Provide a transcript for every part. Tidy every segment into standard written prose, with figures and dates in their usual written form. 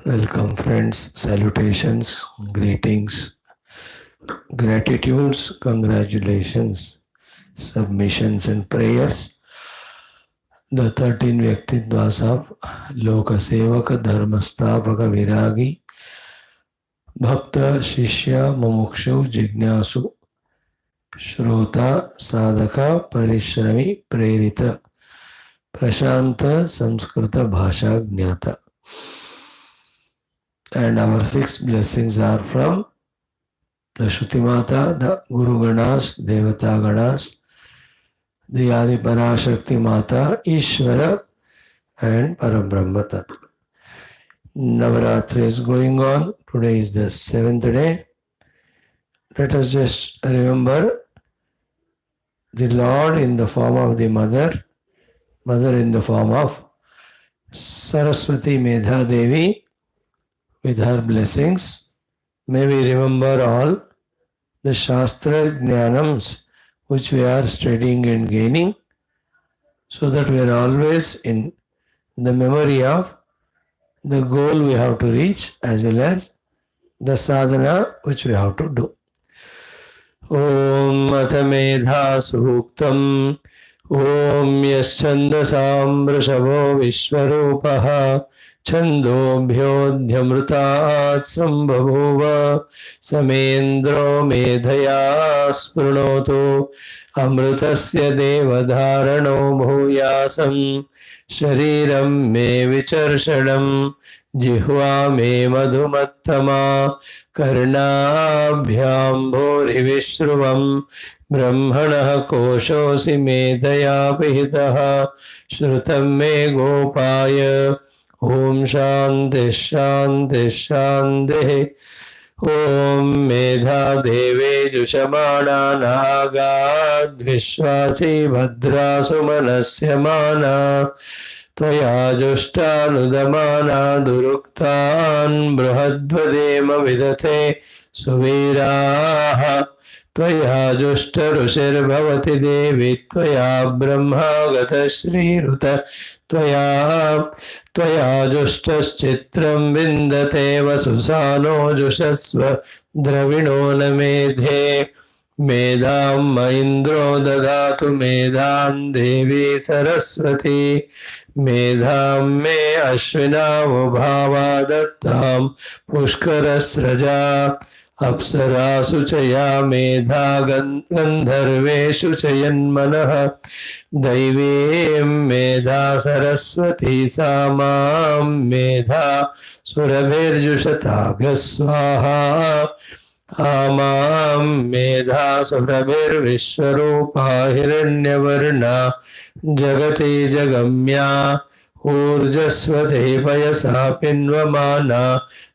Welcome, friends. Salutations, greetings, gratitudes, congratulations, submissions, and prayers. The 13 Vyaktitvas of Loka Sevaka, Dharmastapaka, Viragi, Bhakta, Shishya, Mumukshu, Jignasu, Shrota, Sadhaka, Parishrami, Prerita, Prashanta, Samskrita, Bhasha, Jnata. And our 6 blessings are from the Shruti Mata, the Guru Ganas, Devata Ganas, the Adi Parashakti Mata, Ishvara, and Parabrahma Tattva. Navaratri is going on. Today is the 7th day. Let us just remember the Lord in the form of the Mother, Mother in the form of Saraswati Medha Devi with her blessings. May we remember all the Shastra Jnanams which we are studying and gaining, so that we are always in the memory of the goal we have to reach as well as the sadhana which we have to do. Om Atha Medha Suktam Om Yaschandasam Vrishabho Vishwarupaha Chandobhyodhyamrutat Sambhavuva Samendro Medhaya Sprunotu Amrutasya Devadharano Bhuyasam Shariram Me Vicharshadam Jihva Me Madhumattama Karnabhyam Bhori Vishruvam Brahmanah Koshosi Medhaya Pihitah Shrutam Me Gopaya Om Shanti Shanti Shanti Om Medha Deve Jushamana Nagad Vishwasi Bhadra Sumanasya Mana Tvaya Jushtanudamana Duruktan Brahadvadema Vidate Suviraha Tvaya Jushta Rushir Bhavati Devi Tvaya Brahma Gata Shri Ruta Tvaya Jushtaschitram Vindate Vasusano Jushasva Dravino Namedhe Medam Maindro Dadatu Medam Devi Saraswati Medam Me Ashvina Mubhava Dattam Pushkarasraja Apsarasu Chaya Medha Gandharveshu Chayanmanah Daivim Medha Saraswati Samam Medha Surabhirjushatagya Swaha Amam Medha Surabhir Vishwarupa Hiranyavarna Jagati Jagamya Urjasvate Payasa Pinvamana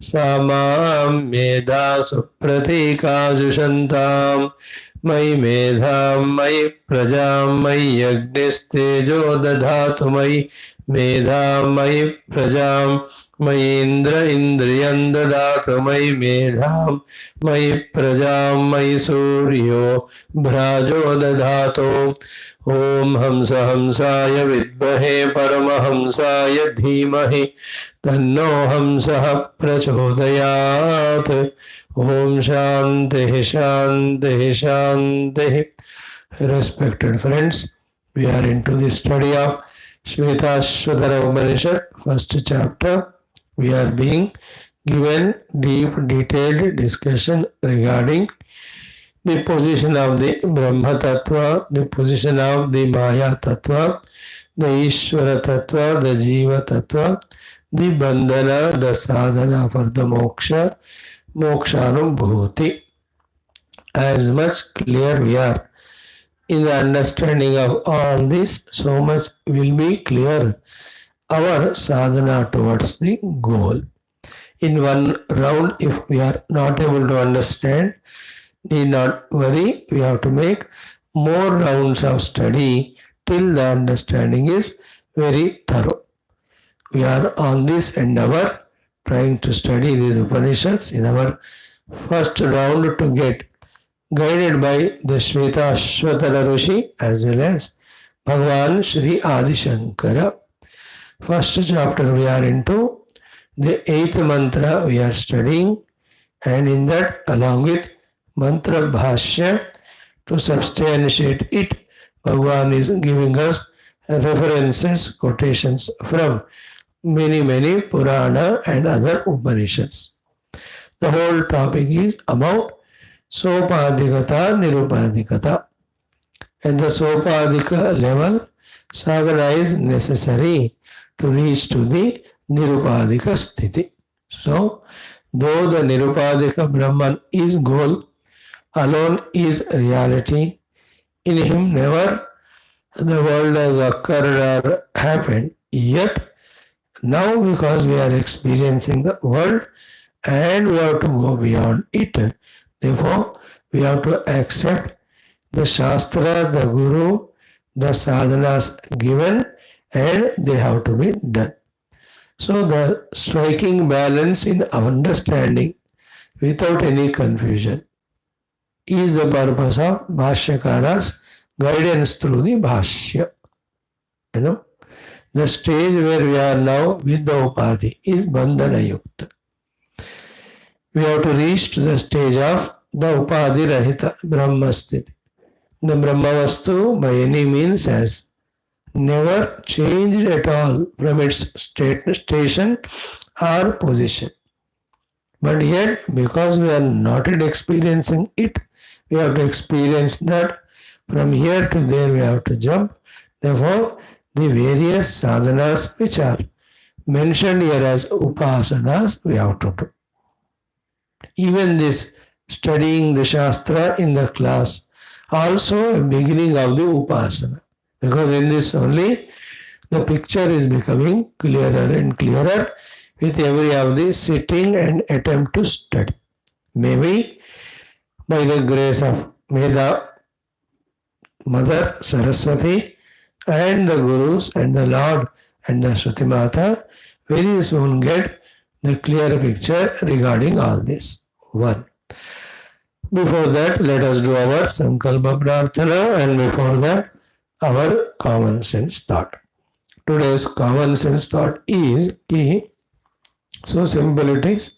Samam Medha Supratika Jushantam Mai Medham Mai Prajam Mai Yagnistejo Dadhatu Mai Medham Mai Prajam Mai Indra Indriyan Dadhatu Mai Medham Mai Prajam Mai Suryo Bhrajo Dadhatu Om Hamsa Hamsaya Vidmahe Paramahamsaya Dhimahi Tanno Hamsah Prachodayat Om Shanti Shanti Shanti. Respected friends, we are into the study of Shwethashwathara Upanishad, first chapter. We are being given deep, detailed discussion regarding the position of the Brahma Tattva, the position of the Maya Tattva, the Ishvara Tattva, the Jiva Tattva, the Bandhana, the Sadhana for the Moksha, Mokshanubhuti. As much clear we are in the understanding of all this, so much will be clear our sadhana towards the goal. In one round, if we are not able to understand, need not worry, we have to make more rounds of study till the understanding is very thorough. We are on this endeavor trying to study these Upanishads in our first round to get guided by the Shwethashwathara Rishi as well as Bhagavan Sri Adi Shankara. First chapter we are into The 8th mantra we are studying, and in that, along with mantra Bhashya, to substantiate it, Bhagavan is giving us references, quotations from many Purana and other Upanishads. The whole topic is about Sopadikata, Nirupadikata. At the Sopadika level, sadhana is necessary to reach to the Nirupadika sthiti. So, though the Nirupadika Brahman is goal, alone is reality, in him never the world has occurred or happened, yet now because we are experiencing the world and we have to go beyond it, therefore we have to accept the Shastra, the Guru, the sadhanas given, and they have to be done. So the striking balance in understanding without any confusion is the purpose of Bhashyakara's guidance through the Bhashya. The stage where we are now with the Upadhi is Bandhana Yukta. We have to reach to the stage of the Upadhi Rahita Brahmasthiti. The Brahmavastu by any means has never changed at all from its station or position. But yet, because we are not yet experiencing it, we have to experience that from here to there we have to jump. Therefore, the various sadhanas which are mentioned here as upasanas, we have to do. Even this studying the Shastra in the class, also a beginning of the upasana. Because in this only the picture is becoming clearer and clearer with every of the sitting and attempt to study. Maybe by the grace of Meda, Mother Saraswati and the Gurus and the Lord and the Shruti Mata very soon get the clear picture regarding all this. 1. Before that, let us do our Sankalpa Prarthana, and before that, our common sense thought. Today's common sense thought is so simple it is.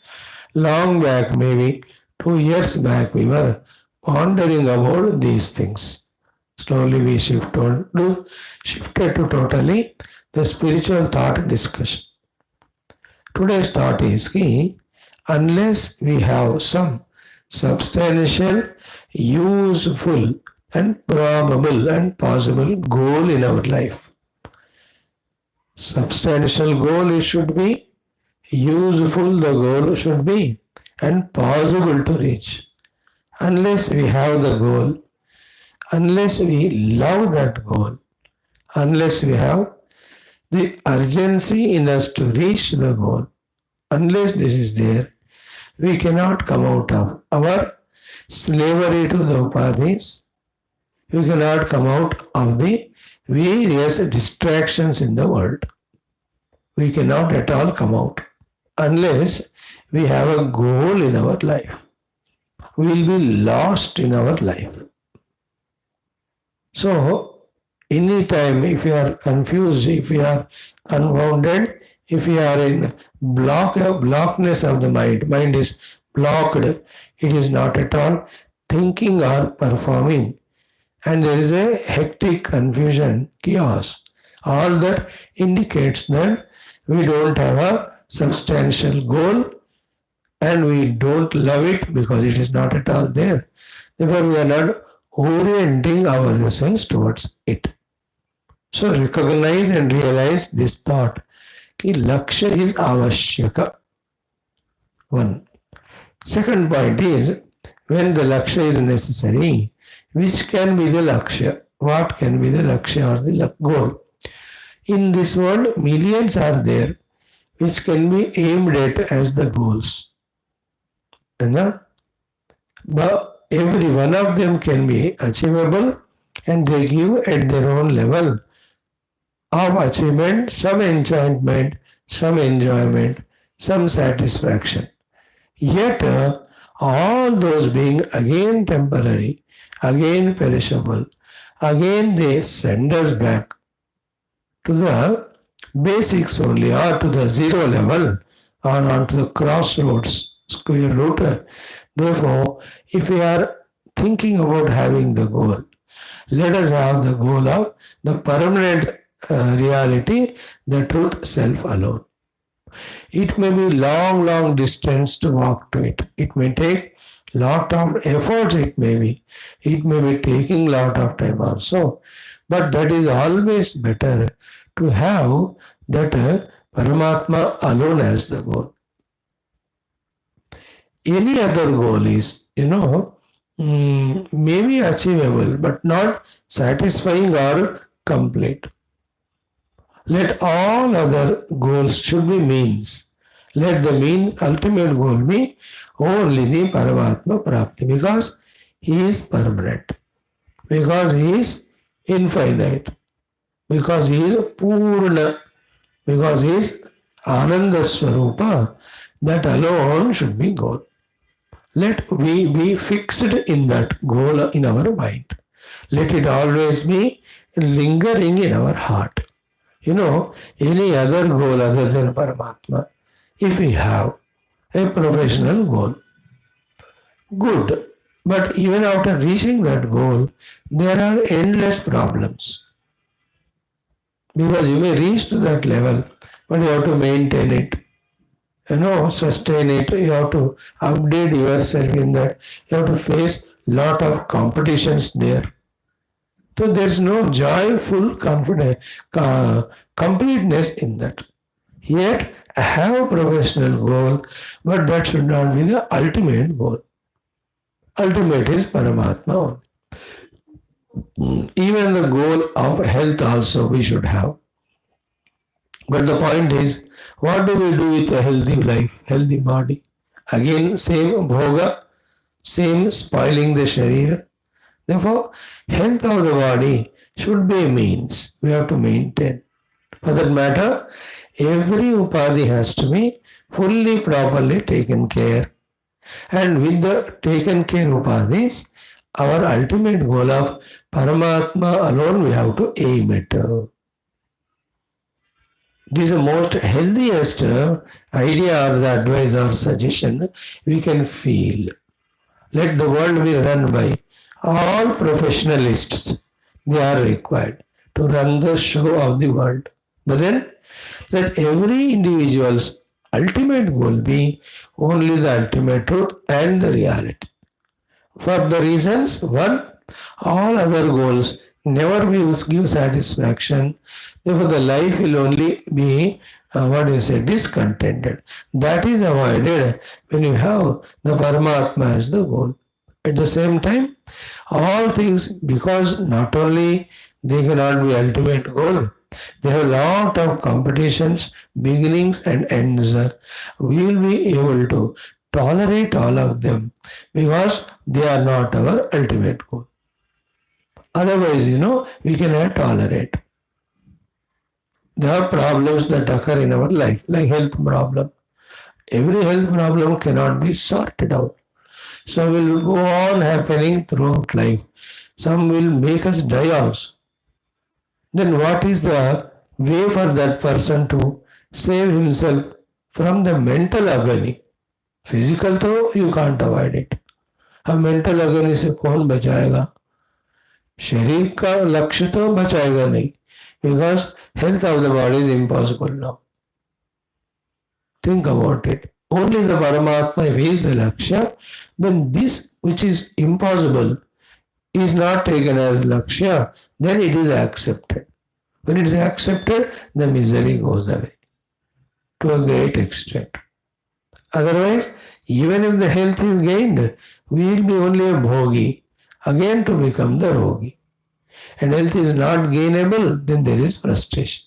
Long back, maybe 2 years back, we were pondering about these things. Slowly we shifted to totally the spiritual thought discussion. Today's thought is unless we have some substantial, useful and probable and possible goal in our life. Substantial goal it should be, useful the goal should be, and possible to reach. Unless we have the goal, unless we love that goal, unless we have the urgency in us to reach the goal, unless this is there, we cannot come out of our slavery to the upadhis. We cannot come out of the various distractions in the world. We cannot at all come out unless we have a goal in our life. We will be lost in our life. So, anytime if you are confused, if you are confounded, if you are in blockness of the mind is blocked, it is not at all thinking or performing, and there is a hectic confusion, chaos. All that indicates that we don't have a substantial goal and we don't love it because it is not at all there. Therefore, we are not orienting ourselves towards it. So recognize and realize this thought कि लक्ष्य is आवश्यक. 1. Second point is, when the lakshya is necessary, which can be the lakshya? What can be the lakshya or the goal? In this world, millions are there which can be aimed at as the goals. But every one of them can be achievable, and they give at their own level of achievement some enchantment, some enjoyment, some satisfaction. Yet, all those being again temporary, again perishable, again they send us back to the basics only, or to the zero level or onto the crossroads, square root. Therefore, if we are thinking about having the goal, let us have the goal of the permanent reality, the truth self alone. It may be long, long distance to walk to it. It may take lot of efforts, it may be. It may be taking lot of time also. But that is always better to have that Paramatma alone as the goal. Any other goal is, maybe achievable, but not satisfying or complete. Let all other goals should be means. Let the ultimate goal be only the Paramatma Prapti, because he is permanent, because he is infinite, because he is Purna, because he is Ananda Swarupa. That alone should be goal. Let we be fixed in that goal in our mind. Let it always be lingering in our heart. Any other goal other than Paramatma, if we have a professional goal, good. But even after reaching that goal, there are endless problems. Because you may reach to that level, but you have to maintain it, sustain it. You have to update yourself in that. You have to face lot of competitions there. So there's no joyful confidence, completeness in that. Yet I have a professional goal, but that should not be the ultimate goal. Ultimate is Paramatma. Even the goal of health also we should have. But the point is, what do we do with a healthy life, healthy body? Again, same bhoga, same spoiling the sharira. Therefore, health of the body should be a means we have to maintain. For that matter, every upadhi has to be fully, properly taken care. And with the taken care upadhis, our ultimate goal of Paramatma alone we have to aim at. This is the most healthiest idea or the advice or suggestion we can feel. Let the world be run by all professionalists. They are required to run the show of the world. But then let every individual's ultimate goal be only the ultimate truth and the reality. For the reasons, one, all other goals never will give satisfaction. Therefore, the life will only be, discontented. That is avoided when you have the Paramatma as the goal. At the same time, all things, because not only they cannot be ultimate goal, they have a lot of competitions, beginnings and ends. We will be able to tolerate all of them because they are not our ultimate goal. Otherwise, we cannot tolerate. There are problems that occur in our life, like health problem. Every health problem cannot be sorted out. Some will go on happening throughout life. Some will make us die also. Then what is the way for that person to save himself from the mental agony? Physical though you can't avoid it. अब mental agony से कौन बचाएगा? शरीर का लक्ष्य तो बचाएगा नहीं, because health of the body is impossible now. Think about it. Only the Paramatma, if he is the Lakshya, then this which is impossible is not taken as Lakshya, then it is accepted. When it is accepted, the misery goes away to a great extent. Otherwise, even if the health is gained, we will be only a bhogi, again to become the rogi. And health is not gainable, then there is frustration.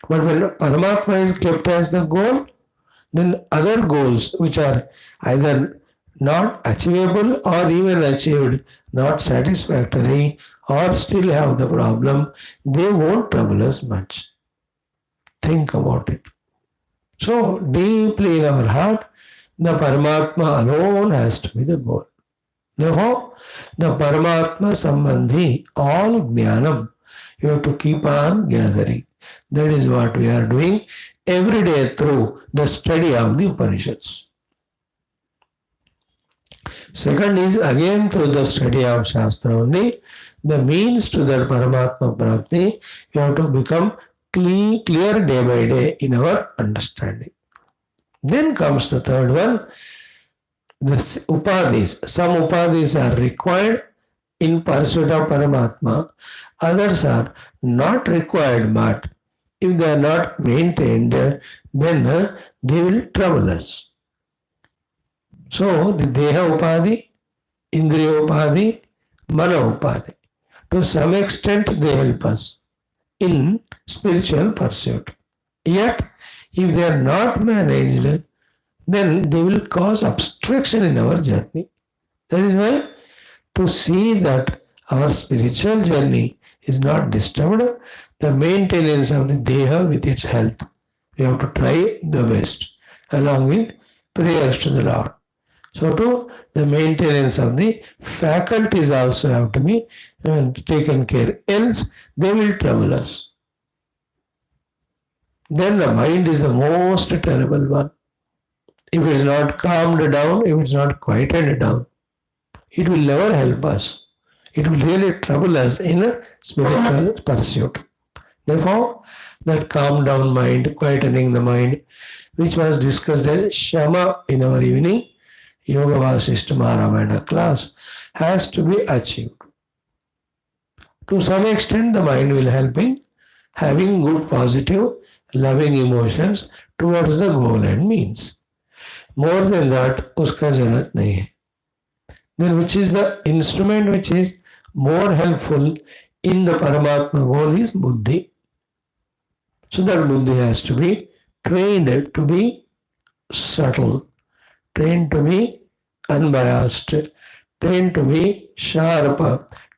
But when Paramatma is kept as the goal, then other goals which are either not achievable or even achieved, not satisfactory or still have the problem, they won't trouble us much. Think about it. So deeply in our heart, the Paramatma alone has to be the goal. Therefore, the Paramatma Sambandhi, all Jnanam, you have to keep on gathering. That is what we are doing every day through the study of the Upanishads. Second is again through the study of Shastra only, the means to that Paramatma Prapti, we have to become clear day by day in our understanding. Then comes the third one, the upadhis. Some upadhis are required in pursuit of Paramatma, others are not required, but if they are not maintained, then they will trouble us. So the Deha Upadhi, Indriya Upadhi, Mana Upadhi, to some extent they help us in spiritual pursuit. Yet, if they are not managed, then they will cause obstruction in our journey. That is why to see that our spiritual journey is not disturbed, the maintenance of the Deha with its health, we have to try the best along with prayers to the Lord. So too, the maintenance of the faculties also have to be taken care, else they will trouble us. Then the mind is the most terrible one. If it is not calmed down, if it is not quieted down, it will never help us. It will really trouble us in a spiritual pursuit. Therefore, that calm down mind, quietening the mind, which was discussed as Shama in our evening Yoga Vasishta Ramayana class, has to be achieved. To some extent, the mind will help in having good, positive, loving emotions towards the goal and means. More than that, uska zarurat nahi hai. Then which is the instrument which is more helpful in the Paramatma goal is buddhi. So that buddhi has to be trained to be subtle, trained to be unbiased, trained to be sharp,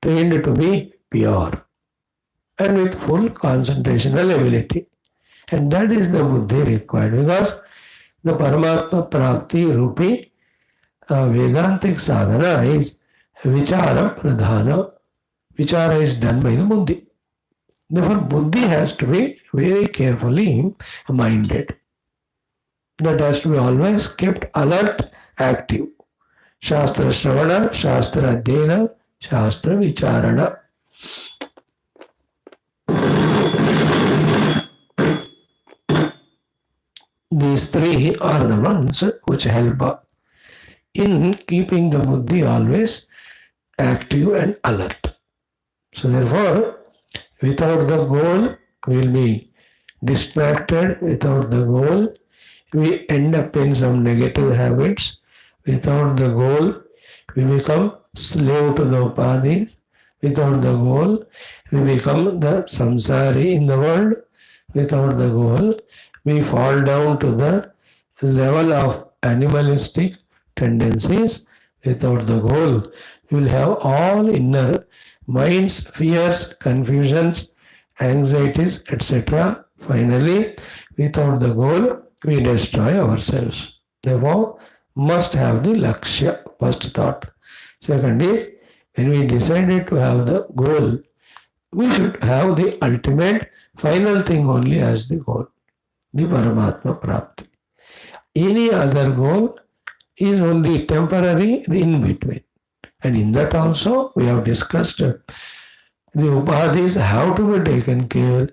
trained to be pure, and with full concentrational ability. And that is the buddhi required, because the Paramatma Prapti Rupi Vedantic sadhana is vichara pradhana. Vichara is done by the buddhi. Therefore, buddhi has to be very carefully minded. That has to be always kept alert, active. Shastra Shravana, Shastra Adhyayana, Shastra Vicharana. These three are the ones which help in keeping the buddhi always active and alert. So therefore, without the goal, we will be distracted. Without the goal, we end up in some negative habits. Without the goal, we become slave to the upadhis. Without the goal, we become the samsari in the world. Without the goal, we fall down to the level of animalistic tendencies. Without the goal, we will have all inner minds, fears, confusions, anxieties, etc. Finally, without the goal, we destroy ourselves. Therefore, must have the lakshya, first thought. Second is, when we decided to have the goal, we should have the ultimate, final thing only as the goal, the Paramatma Prapti. Any other goal is only temporary, in between. And in that also, we have discussed the upadhis have to be taken care,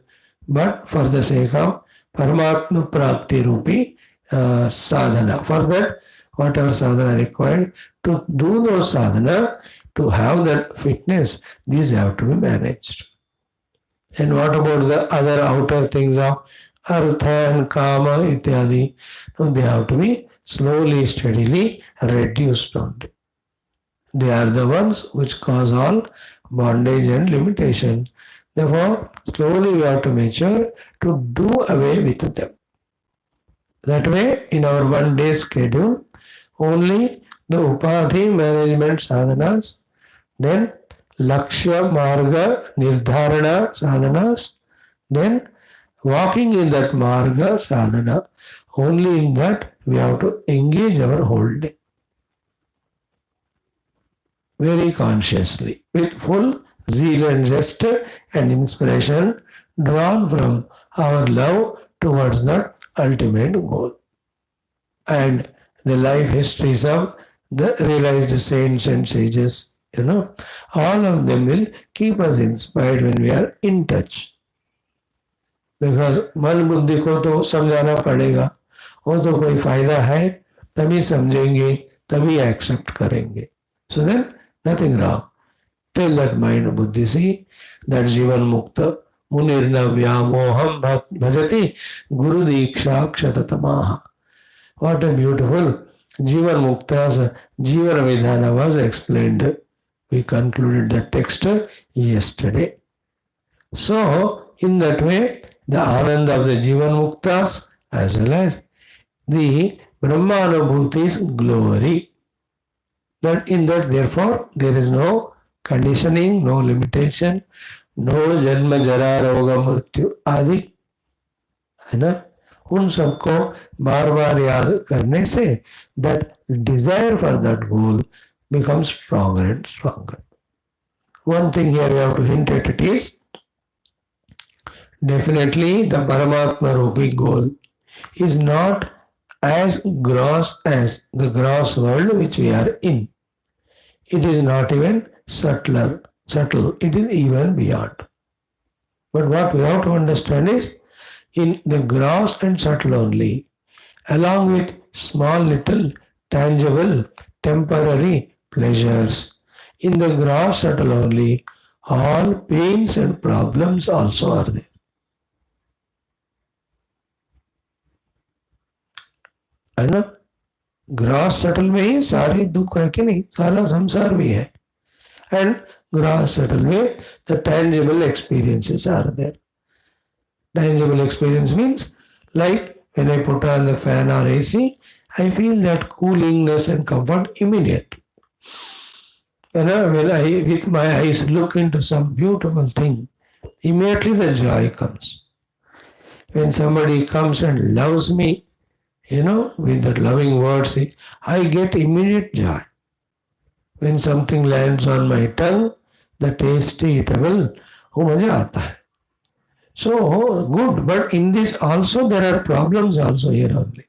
but for the sake of Paramatma Prapti Rupi sadhana. For that, whatever sadhana required, to do those sadhana, to have that fitness, these have to be managed. And what about the other outer things of artha and kama ityadi? No, they have to be slowly, steadily reduced down. They are the ones which cause all bondage and limitation. Therefore, slowly we have to mature to do away with them. That way, in our one day schedule, only the upadhi management sadhanas, then lakshya marga nirdharana sadhanas, then walking in that marga sadhana, only in that we have to engage our whole day. Very consciously, with full zeal and zest and inspiration drawn from our love towards that ultimate goal. And the life histories of the realized saints and sages, all of them will keep us inspired when we are in touch. Because मन बुद्धि को तो समझाना पड़ेगा, वो तो कोई फायदा है तभी समझेंगे, तभी एक्सेप्ट करेंगे. So then nothing wrong. Tell that mind बुद्धि सी दैट जीवन मुक्त मुनिर्न व्यामोहम भजति गुरु दीक्षा क्षततमाह. व्हाट अ ब्यूटिफुल जीवन मुक्त जीवन विधान was explained. We concluded the text yesterday. So, in that way, the Anand of the Jivan Muktas as well as the Brahmanubhuti's glory. That in that, therefore, there is no conditioning, no limitation, no Janma Jara Roga Mrityu आदि, है ना. उन सबको बार बार याद करने से that desire for that goal becomes stronger and stronger. One thing here we have to hint at it is definitely the Paramatma Rupi goal is not as gross as the gross world which we are in. It is not even subtle. It is even beyond. But what we have to understand is in the gross and subtle only, along with small little tangible temporary pleasures, in the gross subtle only, all pains and problems also are there. है ना. Grass subtle में ही सारे दुख है कि नहीं, सारा संसार भी है. एंड ग्रास सटल में the tangible experiences are there. Tangible experience means like when I put on the fan or AC, I feel that coolingness and comfort immediately. When I with my eyes look into some beautiful thing, immediately the joy comes. When somebody comes and loves me, with that loving words, I get immediate joy. When something lands on my tongue, the tasty eatable, वो मजा आता है. So good, but in this also there are problems also here only,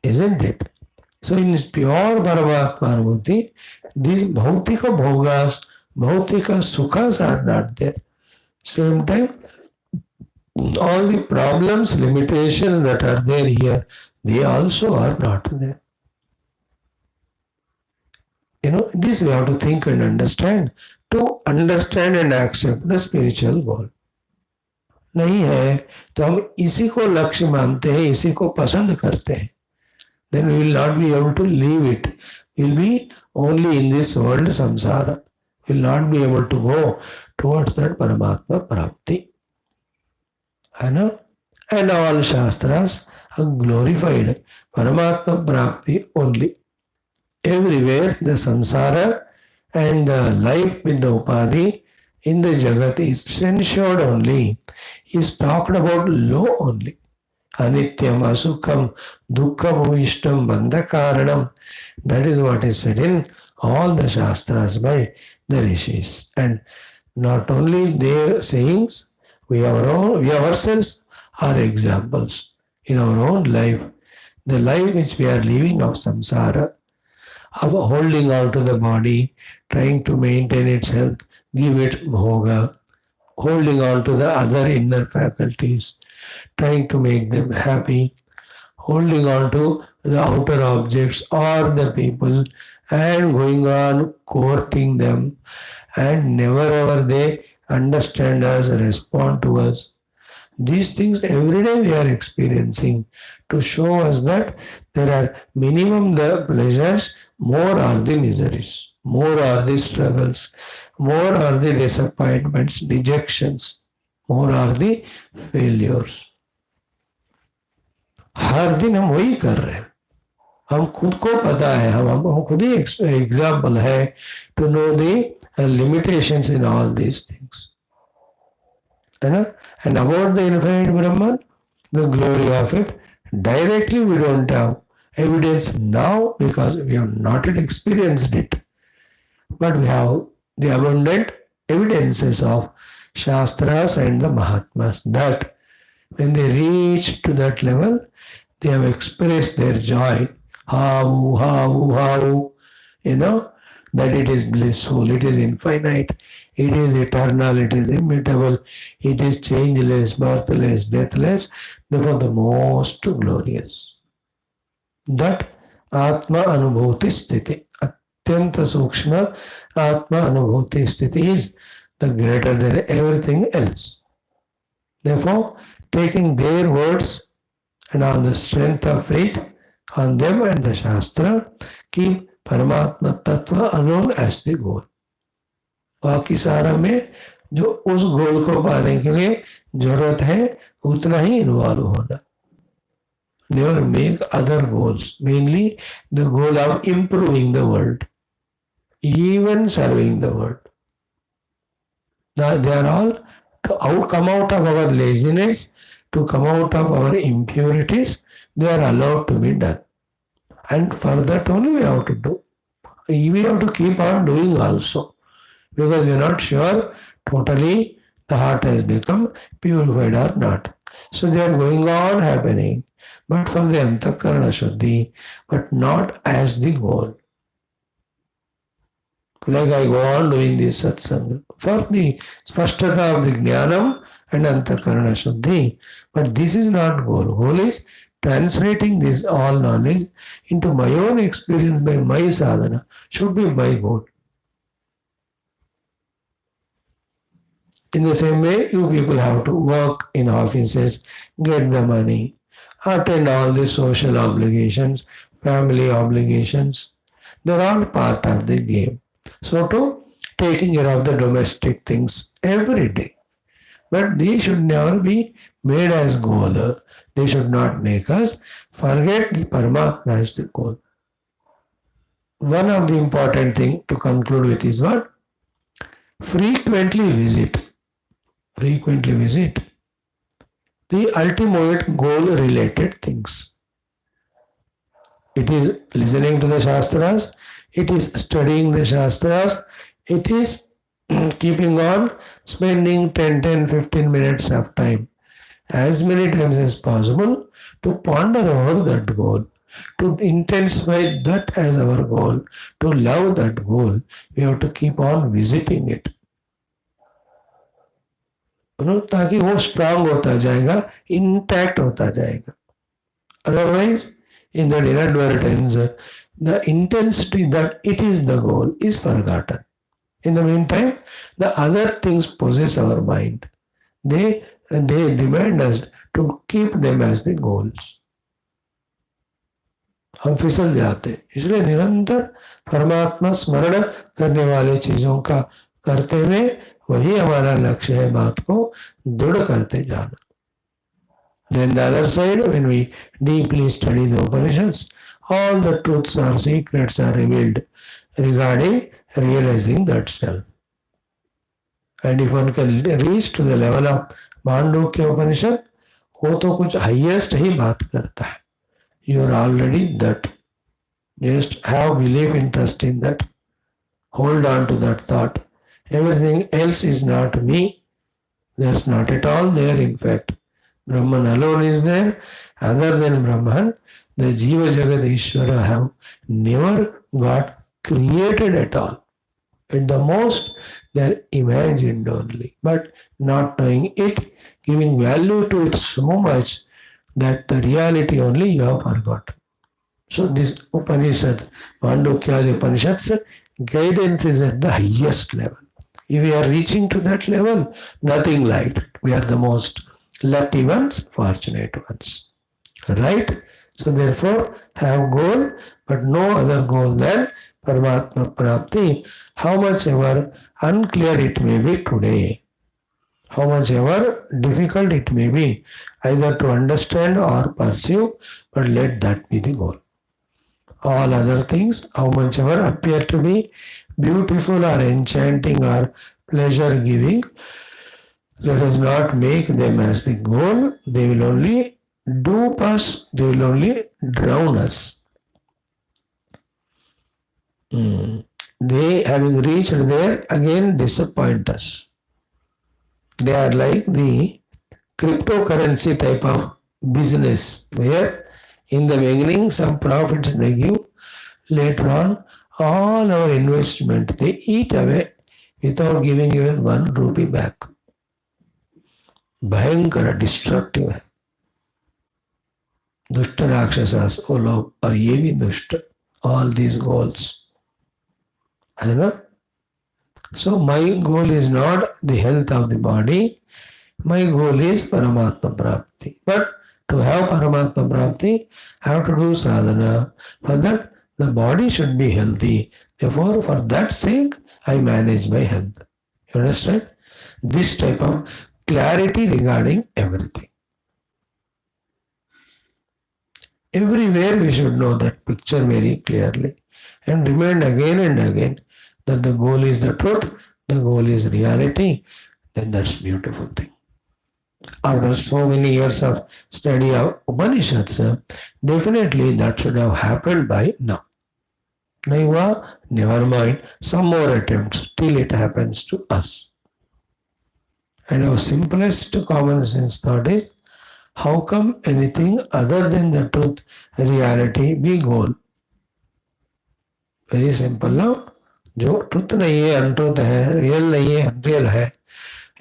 isn't it? So in pure Paramatma Anubhuti, these bhautika bhogas, bhautika sukhas are not there. Same time, all the problems, limitations that are there here, they also are not there. This we have to think and understand to understand and accept the spiritual goal. नहीं है तो हम इसी को लक्ष्य मानते हैं, इसी को पसंद करते हैं. Then we will not be able to leave it. We will be only in this world samsara. We will not be able to go towards that Paramatma Prapti. And all Shastras have glorified Paramatma Prapti only. Everywhere the samsara and the life with the upadhi in the Jagat is censured only, is talked about low only. Anityam, Asukham, Dukkham, Ishtam, Bandhakaranam. That is what is said in all the Shastras by the Rishis. And not only their sayings, we ourselves are examples in our own life. The life which we are living of samsara, of holding on to the body, trying to maintain its health, give it bhoga, holding on to the other inner faculties, trying to make them happy, holding on to the outer objects or the people and going on courting them, and never ever they understand us, respond to us. These things every day we are experiencing to show us that there are minimum the pleasures, more are the miseries, more are the struggles, more are the disappointments, dejections, more are the failures. हर दिन हम वही कर रहे हैं. हम खुद को पता है, हम खुद ही एग्जाम्पल है to know the limitations in all these things, है ना. And about the infinite Brahman, the glory of it, directly we don't have evidence now because we have not yet experienced it, but we have the abundant evidences of Shastras and the Mahatmas. That when they reach to that level, they have expressed their joy. How, that it is blissful, it is infinite, it is eternal, it is immutable, it is changeless, birthless, deathless, therefore the most glorious. That Atma Anubhuti Sthiti, Atyanta Sukshma Atma Anubhuti Sthiti is the greater than everything else. Therefore, taking their words and on the strength of faith on them and the Shastra, keep Paramatma Tattva alone as the goal. बाकी सारा में जो उस गोल को पाने के लिए जरूरत है उतना ही इन्वॉल्व होना. Never make other goals, mainly the goal of improving the world, even serving the world. Now, they are all to come out of our laziness, to come out of our impurities, they are allowed to be done. And for that only we have to do. We have to keep on doing also. Because we are not sure totally the heart has become purified or not. So they are going on happening, but for the antakarana shuddhi, but not as the goal. Like I go on doing this satsanga for the spashtata of the jnanam and antakarana shuddhi, but this is not goal. Goal is translating this all knowledge into my own experience by my sadhana, should be my goal. In the same way, you people have to work in offices, get the money, attend all the social obligations, family obligations. They're all part of the game. So to taking care of the domestic things every day. But they should never be made as goal. They should not make us forget the Paramatma as the goal. One of the important things to conclude with is what? Frequently visit the ultimate goal related things. It is listening to the Shastras, it is studying the Shastras, it is keeping on spending 10-15 minutes of time as many times as possible to ponder over that goal, to intensify that as our goal, to love that goal. We have to keep on visiting it. ताकि वो strong होता जाएगा, intact होता जाएगा. Otherwise, in that inadvertence, the intensity that it is the goal is forgotten. In the meantime, the other things possess our mind. They demand us to keep them as the goals. हम फिसल जाते, इसलिए निरंतर परमात्मा स्मरण करने वाले चीजों का करते हुए वही हमारा लक्ष्य है, बात को दृढ़ करते जाना. Then the other side, when we deeply study the Upanishads, all the truths or secrets are revealed regarding realizing that self. And if one can reach to the level of Mandukya Upanishad, वो तो कुछ highest ही बात करता है. You are already that. Just have belief and trust in that. Hold on to that thought. Everything else is not me. There's not at all there, in fact. Brahman alone is there. Other than Brahman, the Jiva Jagat Ishvara have never got created at all. At the most, they are imagined only. But not knowing it, giving value to it so much that the reality only you have forgotten. So this Upanishad, Mandukya Upanishad's guidance is at the highest level. If we are reaching to that level, nothing like it. We are the most lucky ones, fortunate ones. Right? So therefore, have goal, but no other goal than Paramatma Prapti, how much ever unclear it may be today, how much ever difficult it may be, either to understand or pursue, but let that be the goal. All other things, how much ever appear to be beautiful or enchanting or pleasure giving, let us not make them as the goal. They will only dupe us, they will only drown us. They, having reached there, again disappoint us. They are like the cryptocurrency type of business where in the beginning some profits they give, later on all our investment they eat away without giving even 1 rupee back. भयंकर destructive है. दुष्ट राक्षसास वो लोग और ये भी दुष्ट. All these goals है ना. So my goal is not the health of the body. My goal is परमात्मा प्राप्ति. But to have Paramatma Prapti, have to do sadhana. For that, the body should be healthy. Therefore, for that sake, I manage my health. You understand? This type of clarity regarding everything. Everywhere we should know that picture very clearly and remind again and again that the goal is the truth, the goal is reality. Then that's beautiful thing. After so many years of study of Upanishads, definitely that should have happened by now. Naiva, never mind, some more attempts till it happens to us. And our simplest common sense thought is, how come anything other than the truth, reality be goal? Very simple now. जो truth नहीं है, untruth है, real नहीं है, unreal है,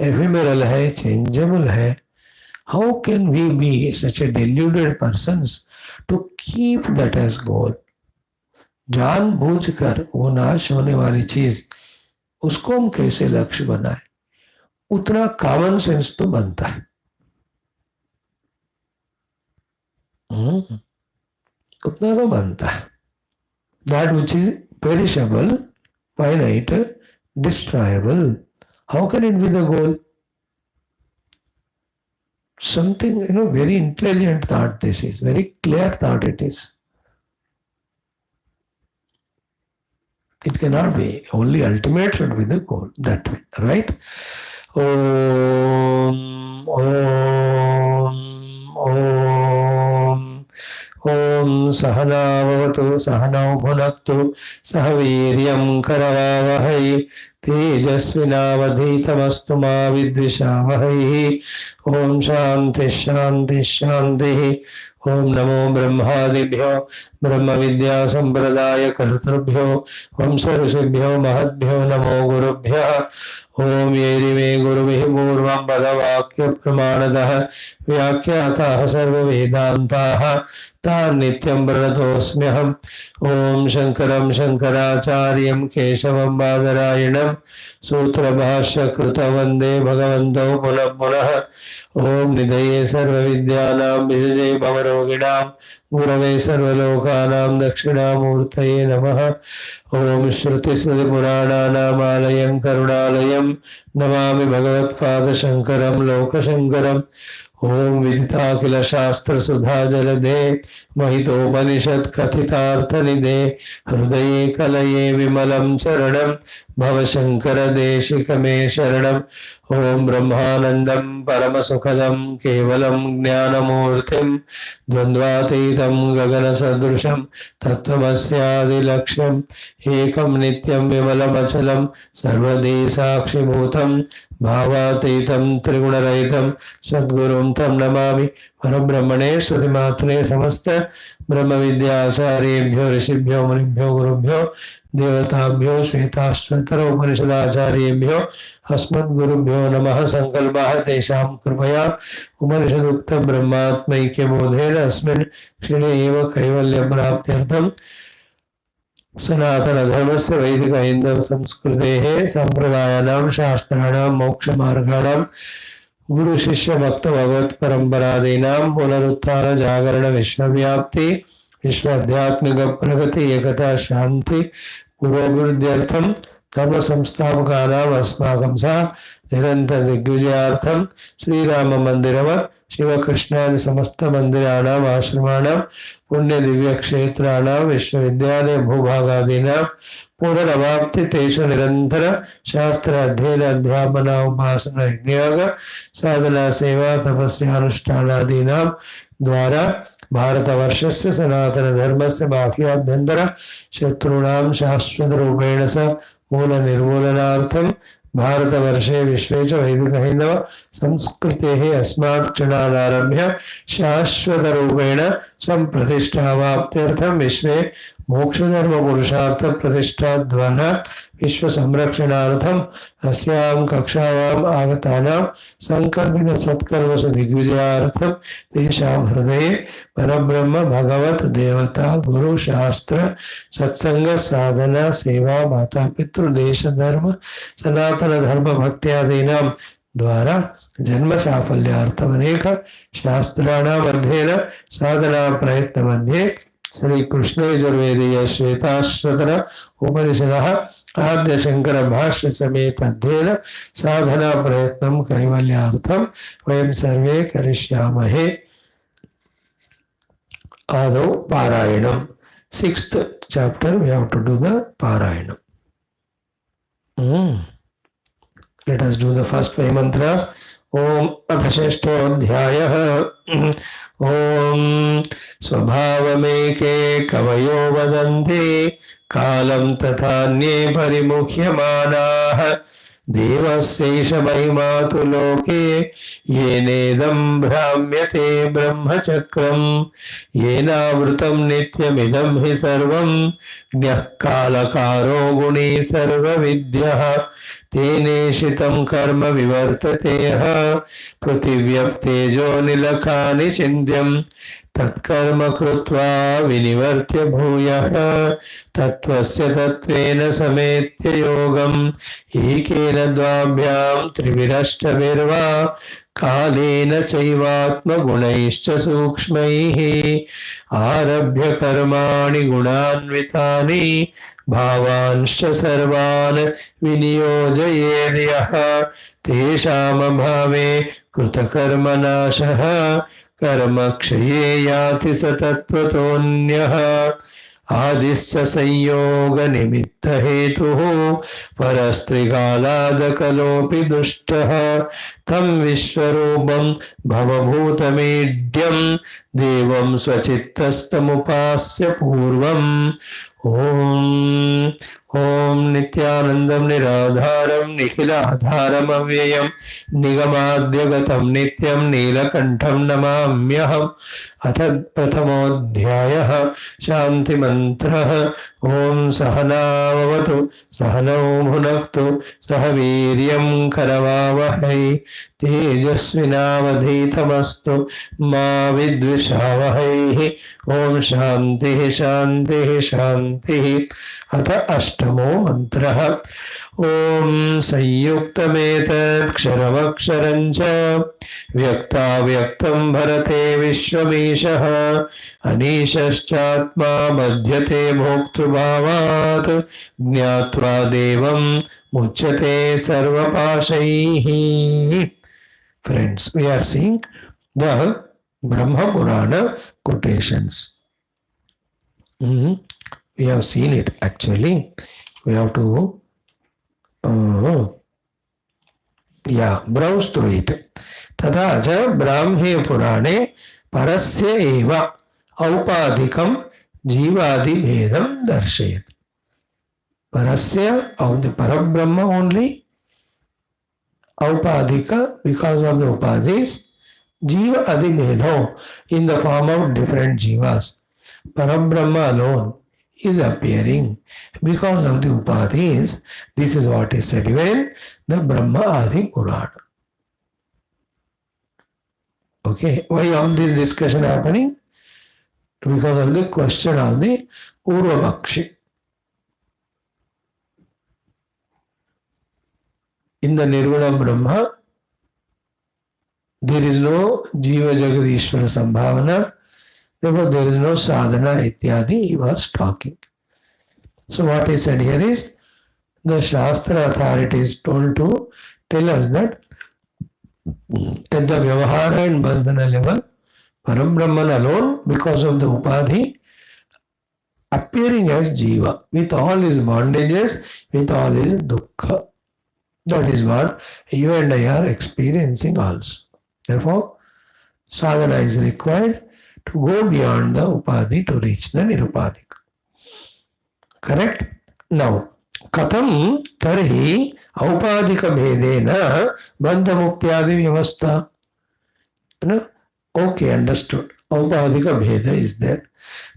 ephemeral है, changeable है. How can we be such a deluded persons to keep that as goal? जानबूझकर वो नाश होने वाली चीज उसको हम कैसे लक्ष्य बनाए? उतना कॉमन सेंस तो बनता है. उतना तो बनता है. That which is perishable, finite, destroyable, how can it be the goal? Something, very intelligent thought this is. Very clear thought it is. It cannot be. Only ultimate should be the goal. That way. Right? Om, Om, Om. Om Sahana Vavatu Sahana Bhunaktu Sahaviryam Karavavahai तेजस्विनावधीतमस्तु मा विद्विषावहै. ओम शांति शांति शांति. ओम नमो ब्रह्मादिभ्यो ब्रह्म विद्या संप्रदाय कर्तृभ्यो वंश ऋषिभ्यो महद्भ्यो नमो गुरुभ्यः. ओम येरिमे गुरुभिः पूर्वं पदवाक्य प्रमाणतः व्याख्याताः सर्ववेदान्ताः तान् नित्यं प्रणतोऽस्म्यहम्. ओम शंकरं शंकराचार्यं केशवं बादरायणं सूत्रभाष्यकृतौ वन्दे भगवन्तौ पुनः पुनः. ओम निधये सर्वविद्यानां विजये भवरोगिणां गुरवे सर्वलोकानां दक्षिणामूर्तये नमः. ओम श्रुतिस्मृतिपुराणानामालयं करुणालयं नमामि भगवत्पादशङ्करं लोकशङ्करम्. ओम विदिताखिल शास्त्र सुधा जलधे महितोपनिषद कथितार्थनिधे हृदये कलये विमलं चरणं भवशंकर देशिकमे शरणम्. ओम ब्रह्मानंदं परमसुखदं केवलं ज्ञानमूर्तिं द्वन्द्वातीतं गगनसदृशं तत्त्वमस्यादिलक्ष्यम् एकं नित्यं विमलमचलं सर्वदी साक्षिभूतं भावातीतं त्रिगुणरहितं सद्गुरुं तं नमामि. परब्रह्मणे श्रुतिमात्रे समस्त ब्रह्मविद्याचार्येभ्यो ऋषिभ्यो मुनिभ्यो गुरुभ्यो देवताभ्यो श्वेताश्वतर उपनिषदाचार्येभ्यो अस्मद्गुरुभ्यो नमः. संकल्पः तेषां कृपया उपनिषदुक्त ब्रह्मात्मैक्यबोधेन अस्मिन् क्षणे एव कैवल्यप्राप्त्यर्थं सनातन धर्मस्य वैदिक हिंदव संस्कृतेः संप्रदायानां शास्त्राणां मोक्षमार्गाणां गुरु शिष्य भक्त भगवत परंपरादीनां पुनरुत्थान जागरण विश्वव्याप्ति विश्व आध्यात्मिक प्रगति एकता शांति पुरोभिवृद्ध्यर्थं धर्म संस्थापकानाम् अस्माकं सह निरंतर दिग्विजयार्थं श्रीराम मंदिरवत् शिवकृष्णादि समस्त मंदिराणाम् आश्रमाणां पुण्य दिव्य क्षेत्राणां विश्वविद्यालय भूभागादीनां पुनरवाप्ति तेषु निरंतर शास्त्र अध्ययन अध्यापन उपासना यज्ञ साधना सेवा तपस्यानुष्ठानादीनां द्वारा भारतवर्षस्य सनातन धर्मस्य बाह्याभ्यन्तर शत्रूणां शाश्वत रूपेण स मूल निर्मूलनार्थं भारतवर्षे विश्वे च वैदिकहैन्दव संस्कृतेः अस्मात् क्षणादारभ्य शाश्वतरूपेण सम्प्रतिष्ठावाप्त्यर्थं विश्वे मोक्षधर्मपुरुषार्थप्रतिष्ठाद्वारा विश्वसंरक्षणार्थम् अस्यां कक्षायाम् आगतानां सङ्कल्पितसत्कर्मसु दिग्विजयार्थं तेषां हृदये परब्रह्म भगवत देवता गुरु शास्त्र सत्संग साधना सेवा माता पितृ देश धर्म सनातन धर्म भक्त्यादीनां द्वारा जन्म साफल्यार्थम अनेक शास्त्राणाम् अध्ययन साधना प्रयत्न मध्ये श्री कृष्ण यजुर्वेदीय श्वेताश्वतर उपनिषदः आद्य शंकर भाष्य समेत अध्ययन साधना प्रयत्नं कैवल्यार्थं वयं सर्वे करिष्यामहे। आदौ पारायणम 6th chapter we have to do the parayanam. Let us do the first 5 mantras. Om अथ षष्ठोऽध्यायः ओम स्वभावमेके कवयो वदन्ति कालं तथान्ये परिमुह्यमानाः देवस्यैष महिमा तु लोके येनेदं भ्राम्यते ब्रह्मचक्रं येनावृतं नित्यमिदं हि सर्वं ज्ञः कालकारो गुणी सर्वविद्यः तेनेशितं कर्म विवर्तते पृथिव्यप्तेजो निलखानि चिन्त्यं तत्कर्म कृत्वा विनिवर्त्य भूयः तत्त्वस्य तत्त्वेन समेत्य योगम् एकेन द्वाभ्यां त्रिभिरष्टभिर्वा कालेन चैवात्मगुणैश्च सूक्ष्मैः आरभ्य कर्माणि गुणान्वितानि भावांश्च सर्वान् विनियोजयेद्यः तेषामभावे कृतकर्मनाशः कर्मक्षये याति स तत्त्वतोऽन्यः आदिस्य संयोग निमित्त हेतुः परस्त्रिकालादकलोऽपि दुष्टः तं विश्वरूपं भवभूतमेड्यं देवं स्वचित्तस्तमुपास्य पूर्वम् ओम नित्यानंदं निराधारं निखिलाधारमव्ययं निगमाद्यगतं नित्यं नीलकण्ठं नमाम्यहम्। अथ प्रथमोऽध्यायः शान्तिमन्त्रः। ओम सहनाववतु सहनौ भुनक्तु सह वीर्यं करवावहै तेजस्विनावधीतमस्तु मा विद्विषावहै। ओम शान्तिः शान्तिः शान्तिः। अथ अष्टमो मंत्रः। ओम संयुक्तमेतत्क्षरमक्षरं च व्यक्ताव्यक्तं भरते विश्वमीशः अनीशश्चात्मा बध्यते भोक्तृभावात् ज्ञात्वा देवं मुच्यते सर्वपाशैः। Friends, we are seeing the Brahma Purana quotations. We have seen it actually. We have to browse through it. तथा च ब्राह्मे पुराणे परस्य एव औपाधिकं जीवादि भेदं दर्शयति. Parasya of the Parabrahma only, औपाधिक because of the upadhis, jiva adi bhedo in the form of different jivas. Parabrahma alone is appearing because of the upadhis. This is what is said in the Brahma Adi Purana. Okay, why all this discussion happening? Because of the question of the Urvabakshi. In the Nirguna Brahma, there is no Jiva Jagadishwara Sambhavana, therefore there is no sadhana ityadi. He was talking. So what he said here is, the Shastra authorities told to tell us that at the Vyavahara and Bandhana level, Parabrahman alone, because of the Upadhi, appearing as Jiva, with all his bondages, with all his dukkha. That is what you and I are experiencing also. Therefore, sadhana is required to go beyond the upadhi to reach the nirupadhika. Correct? Now, Katham tarhi aupadika bhedena bandha muktyadi vyavastha. Okay, understood. Aupadika bheda is there.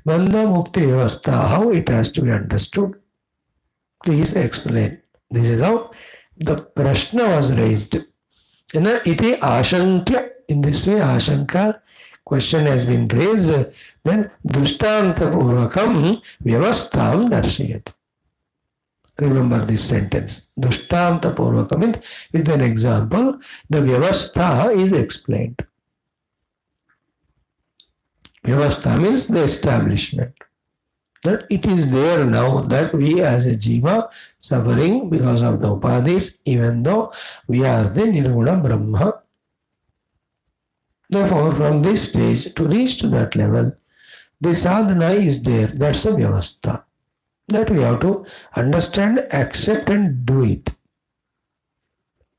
Bandha mukti vyavastha, how it has to be understood? Please explain. This is how the prashna was raised. Iti ashankya. In this way, ashanka question has been raised. Then dushtanta purvakam vyavastham darshayati. Remember this sentence. Dushtanta purvakam means with an example, the vyavastha is explained. Vyavastha means the establishment. That it is there now that we as a jiva suffering because of the upadhis, even though we are the nirguna Brahma. Therefore, from this stage to reach to that level, the sadhana is there. That's the vyavastha. That we have to understand, accept and do it.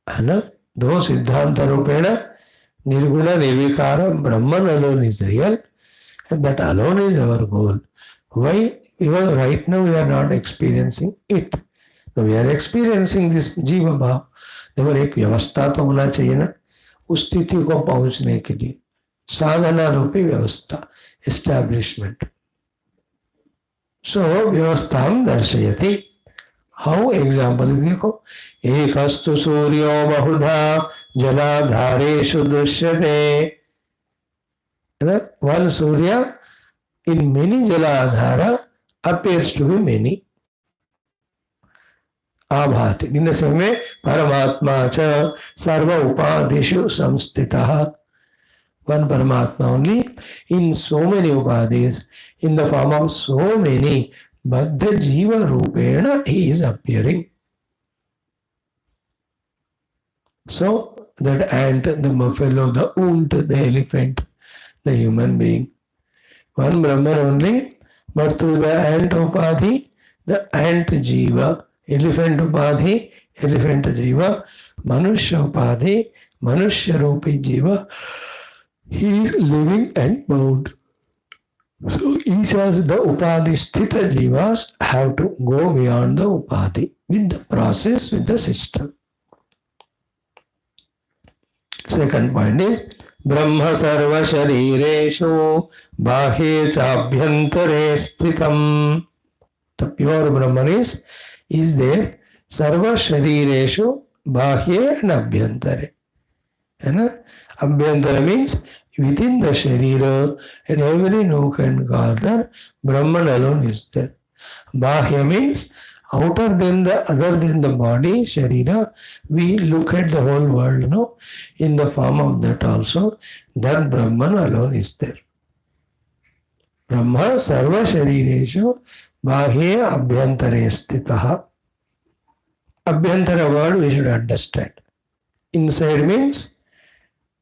Though siddhanta rupena nirguna nirvikara Brahman alone is real, and that alone is our goal. Why? Because right now we are not experiencing it. Now we are experiencing this जीवा भाव. Therefore एक व्यवस्था तो होना चाहिए ना उस स्थिति को पहुंचने के लिए. साधना रूपी व्यवस्था, establishment. So व्यवस्थां दर्शयति. How example is देखो. एकस्तु सूर्यो बहुधा जलाधारेषु दृश्यते. One Surya in many Jaladhara appears to be many. Abhati. In the same way, Paramatma cha sarva upadhishu samstitaha. One Paramatma only in so many upadhis, in the form of so many, but the Jiva Rupena he is appearing. So that ant, the buffalo, the oont, the elephant, the human being. One Brahman only, but through the ant upadhi, the ant jiva, elephant upadhi, elephant jiva, manushya upadhi, manushya rupi jiva, he is living and bound. So each as the upadhi sthita jivas have to go beyond the upadhi with the process, with the system. Second point is Brahma sarva sharireshu bahye chabhyantare sthitam. The pure Brahman is there sarva sharireshu bahye and abhyantare. Abhyantara means within the sharira and every nook and corner Brahman alone is there. Bahya means outer than the other than the body, sharira, we look at the whole world, in the form of that also, that Brahman alone is there. Brahma sarva sharireshu bahye abhyantare stitaha. Abhyantara word we should understand. Inside means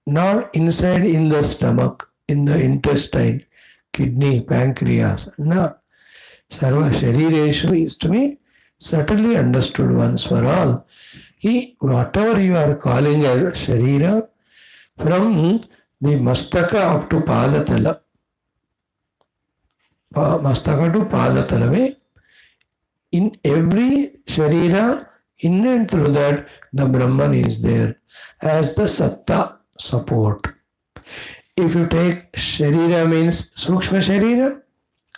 not inside in the stomach, in the intestine, kidney, pancreas. No. Sarva sharireshu is to be certainly understood once for all. Whatever you are calling as sharira, from the mastaka up to padatala, mastaka to padatala, in every sharira, in and through that, the Brahman is there as the satta support. If you take sharira means sukshma sharira,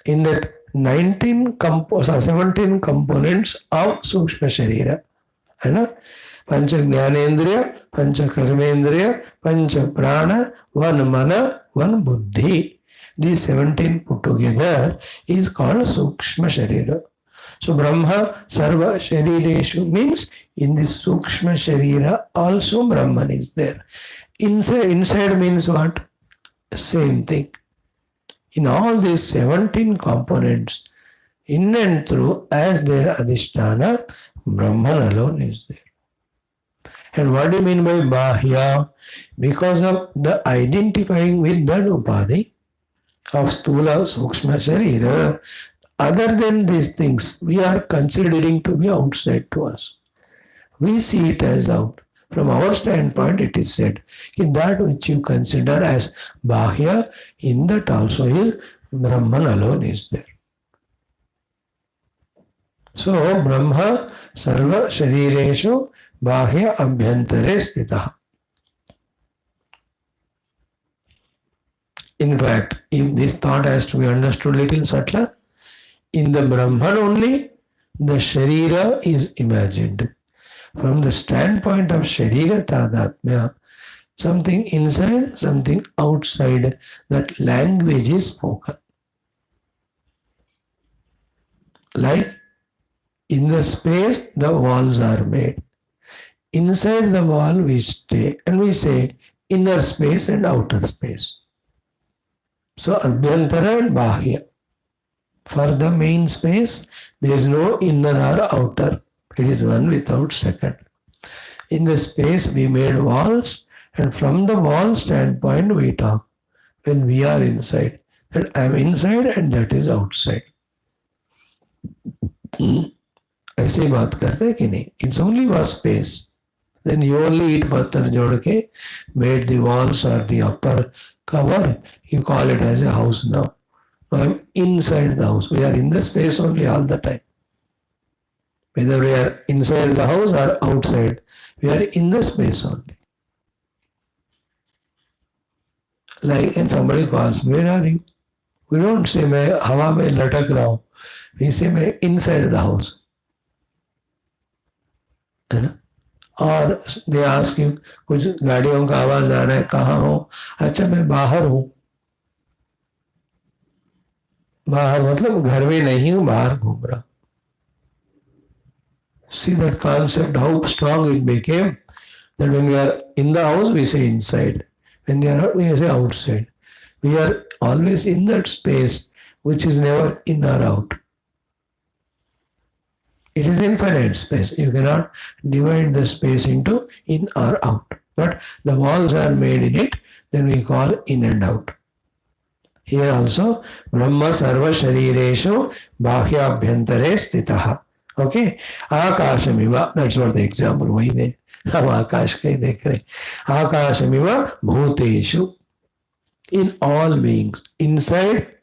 in that 17 components of Sukshma Sharira. Pancha Jnanendriya, Pancha Karmendriya, Pancha Prana, one Mana, one Buddhi. These 17 put together is called Sukshma Sharira. So Brahma Sarva Sharireshu means in this Sukshma Sharira also Brahman is there. Inside means what? Same thing. In all these 17 components, in and through, as their adhisthana, Brahman alone is there. And what do you mean by Bhashya? Because of the identifying with that upadhi of Stula, Sukshma, Sharira, other than these things, we are considering to be outside to us. We see it as out. From our standpoint, it is said that which you consider as Bhashya, in that also is Brahman alone is there. So Brahma sarva sharireshu bahya abhyantare stitah. In fact, if this thought has to be understood little subtler, in the Brahman only, the Sharira is imagined. From the standpoint of Sharira Tadatmya, something inside, something outside, that language is spoken. Like in the space, the walls are made. Inside the wall, we stay and we say inner space and outer space. So, Abhyantara and Bahya. For the main space, there is no inner or outer. It is one without second. In the space, we made walls, and from the wall standpoint, we talk. When we are inside, that I am inside and that is outside. ऐसे बात करते हैं कि नहीं? It's only one space. Then you only eat पत्थर जोड़ के made the walls or the upper cover. You call it as a house now. I am inside the house. We are in the space only all the time. Whether we are inside the house or outside, we are in the space only. Like, and somebody calls, where are you? We don't say, मैं हवा में लटक रहा हूँ. We say, मैं inside the house. है ना? और they ask you, कुछ गाड़ियों का आवाज आ रहा है, कहाँ हो? अच्छा, मैं बाहर हूँ. बाहर मतलब घर में नहीं हूँ, बाहर घूम रहा. See that concept, how strong it became, that when we are in the house, we say inside. When they are out, we say outside. We are always in that space, which is never in or out. It is infinite space. You cannot divide the space into in or out. But the walls are made in it, then we call in and out. Here also, Brahma sarva sharireshu bahya abhyantare stitaha. Okay? Akashamiva, that's what the example वही दे. हम आकाश का ही देख रहे. Akashamiva bhuteshu. In all beings. Inside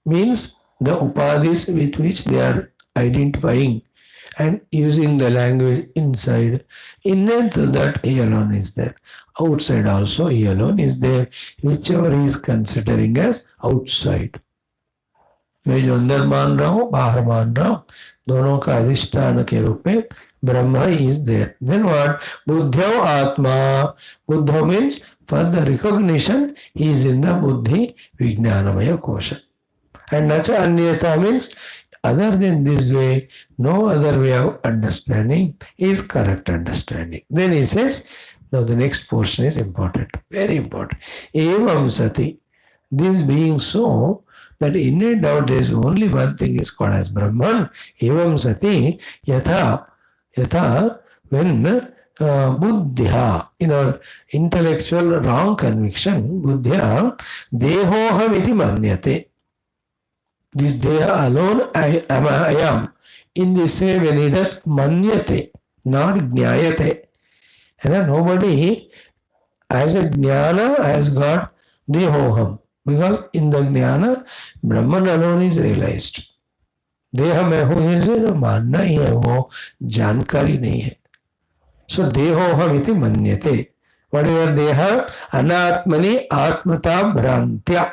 means the upadhis with which they are identifying and using the language inside. Innate to that he alone is there. Outside also he alone is there. Whichever he is considering as outside. मैं जो अंदर मान रहा हूँ, बाहर मान रहा हूँ, दोनों का अधिष्ठान के रूप में Brahma is there. Then what? Buddhyo Atma. Buddha means for the recognition he is in the Buddhi Vijnanamaya Kosha. And Nacha Anyata means other than this way, no other way of understanding is correct understanding. Then he says, now the next portion is important, very important. Evam Sati. This being so, that in and out there is only one thing is called as Brahman. Evam Sati Yatha. Yatha, when Buddhya, in our intellectual wrong conviction, Buddhya, Dehoham iti manyate. This Deha alone I am. In this way, when it does manyate, not jnayate. And nobody as a jnana has got Dehoham. Because in the jnana, Brahman alone is realized. देह में हूँ ये मानना ही है, वो जानकारी नहीं है. सो देहोहम इति मन्यते. Whatever deha anatmani atmata bhrantya.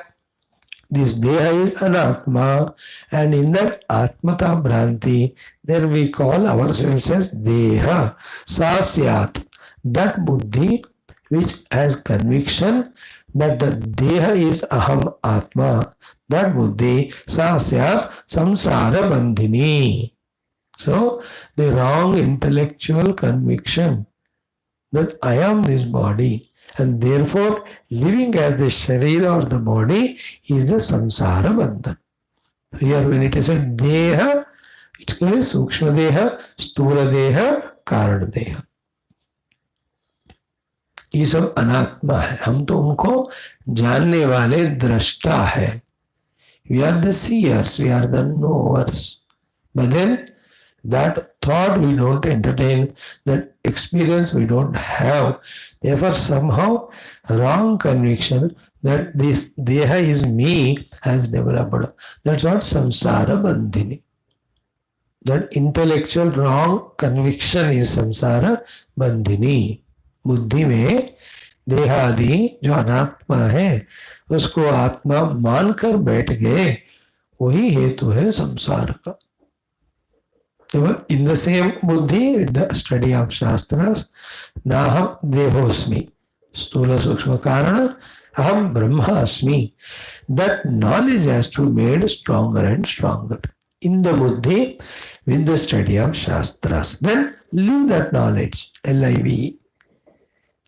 This deha is anatma, and in that atmata bhranti, then we call ourselves as deha. Sasyat. That buddhi which has conviction that the deha is aham atma, that buddhi sasyat samsara bandhini. So the wrong intellectual conviction that I am this body and therefore living as the sharira or the body is the samsara bandhan. Here when it is a deha, it's called sukshma deha, sthula deha, karana deha. ये सब अनात्मा है. हम तो उनको जानने वाले दृष्टा है. We are the seers, we are the knowers. But then that thought we don't entertain, that experience we don't have. Therefore somehow wrong conviction that this deha is me has developed. That's what samsara bandhini. That intellectual wrong conviction is samsara bandhini. बुद्धि में देहादि जो अनात्मा है उसको आत्मा मानकर बैठ गए, वही हेतु है संसार का. In the same buddhi, with the study of shastras, naham devosmi, stula sukshma karana, aham brahma asmi. That knowledge has to be made stronger and stronger in the buddhi with the study of shastras. Then live that knowledge, L-I-V-E.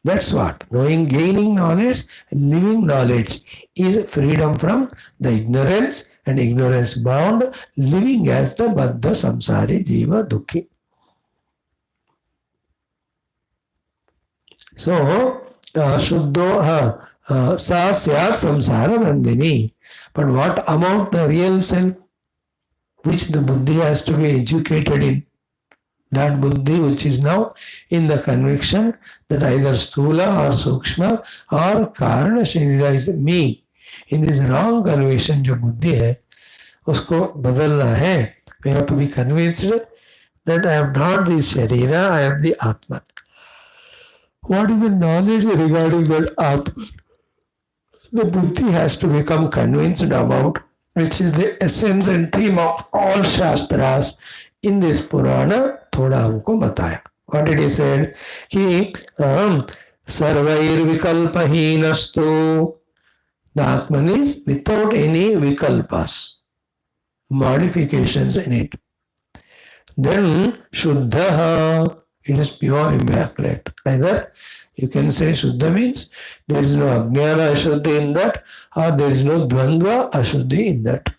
That's what knowing, gaining knowledge, living knowledge is freedom from the ignorance and ignorance bound, living as the Baddha Samsari Jiva Dukhi. So, Shuddho Sa Syat Samsara Bandhini. But what about the real self, which the buddhi has to be educated in? That buddhi which is now in the conviction that either stula or sukshma or karana sharira is me. In this wrong conviction जो बुद्धि है उसको बदलना है. We have to be convinced that I am not the sharira, I am the Atman. What is the knowledge regarding that Atman? The buddhi has to become convinced about, which is the essence and theme of all shastras. In this Purana थोड़ा हमको बताया. What did he said? कि सर्वैर विकल्पहीनस्तु. The Atman is without any vikalpas, modifications in it. Then Shuddha, it is pure, immaculate. Either you can say Shuddha means there is no Ajnana Ashuddhi in that, or there is no Dvandva Ashuddhi in that.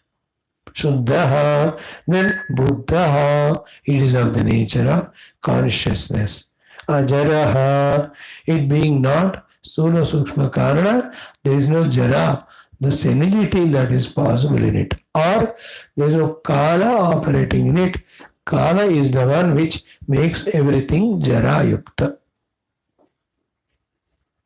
Shuddha, then Buddha, it is of the nature of consciousness. Ajaraha, it being not Stula Sukshma Karana, there is no Jara, the senility that is possible in it, or there is no Kala operating in it. Kala is the one which makes everything Jara Yukta.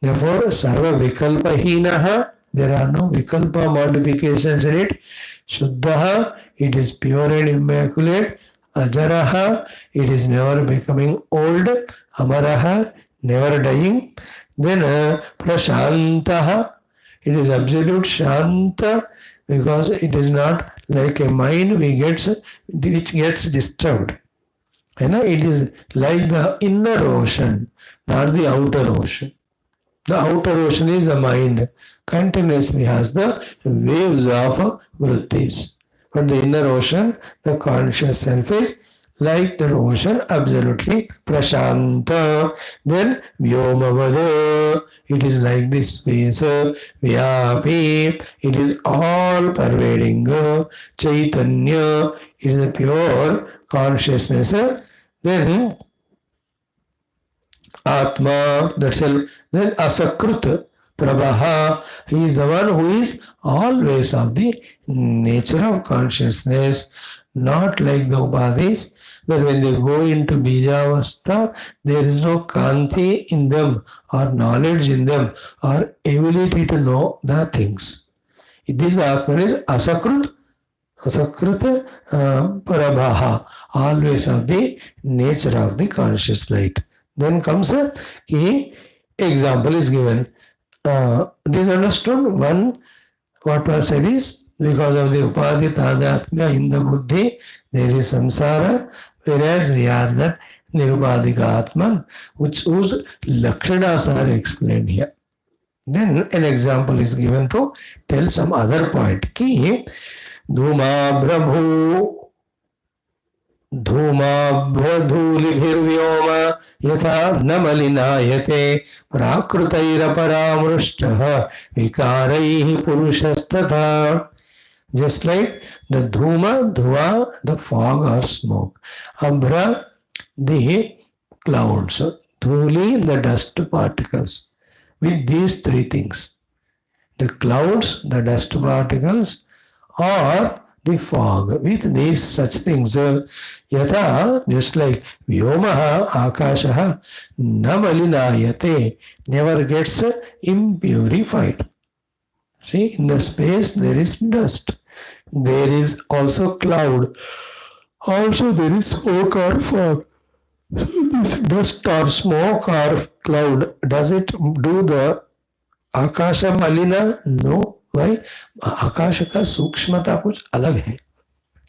Therefore, Sarva Vikalpa Hinaha, there are no Vikalpa modifications in it. Shuddha, it is pure and immaculate. Ajaraha, it is never becoming old. Amaraha, never dying. Then Prashantaha, it is absolute Shanta, because it is not like a mind which gets disturbed. It is like the inner ocean, not the outer ocean. The outer ocean is the mind, continuously has the waves of vrittis. But the inner ocean, the conscious self is like the ocean, absolutely prashanta. Then vyomavada, it is like this space. Vyapi, it is all pervading. Chaitanya, it is a pure consciousness. Then Atma, that self. Then Asakrut Prabha, he is the one who is always of the nature of consciousness, not like the Upadhis, that when they go into Bijavastha, there is no Kanti in them, or knowledge in them, or ability to know the things. This Atman is Asakrut Prabha, always of the nature of the conscious light. Then comes a key example is given. This understood. One, what was said is, because of the Upadhi Tadhyatmya in the Buddhi, there is samsara, whereas we are that Nirupadhika Atman, whose Lakshanas are explained here. Then an example is given to tell some other point. Ki Dhuma Brabhu धूमाभ्रधूलिभिर्व्योम यथा न मलिनायते प्राकृतैरपरामृष्टः विकारैः पुरुषस्तथा. Just like the dhuma, the fog or smoke. Abhra, the clouds. Dhuli, the dust particles. With these three things. The clouds, the dust particles, or the fog. With these such things, yatha, just like vyomaha, akashaha, namalinayate, never gets impurified. See, in the space there is dust. There is also cloud Also, there is smoke or fog. So this dust or smoke or cloud, does it do the akash malina? No. भाई, आकाश का सूक्ष्मता कुछ अलग है.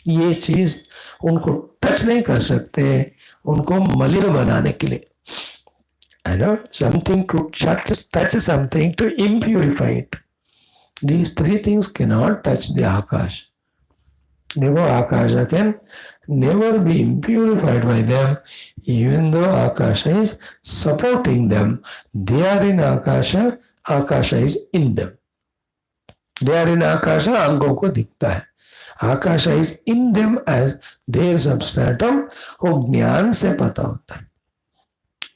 ये चीज उनको टच नहीं कर सकते, उनको मलिन बनाने के लिए. I know something to touch something to impurify it. These three things cannot touch the Akash. Never Akasha can never be impurified by them, even though Akasha is supporting them. They are in Akasha, Akasha is in them. They are in Akasha, अंगों को दिखता है. Akasha is in them as their substratum, वो ज्ञान से पता होता है.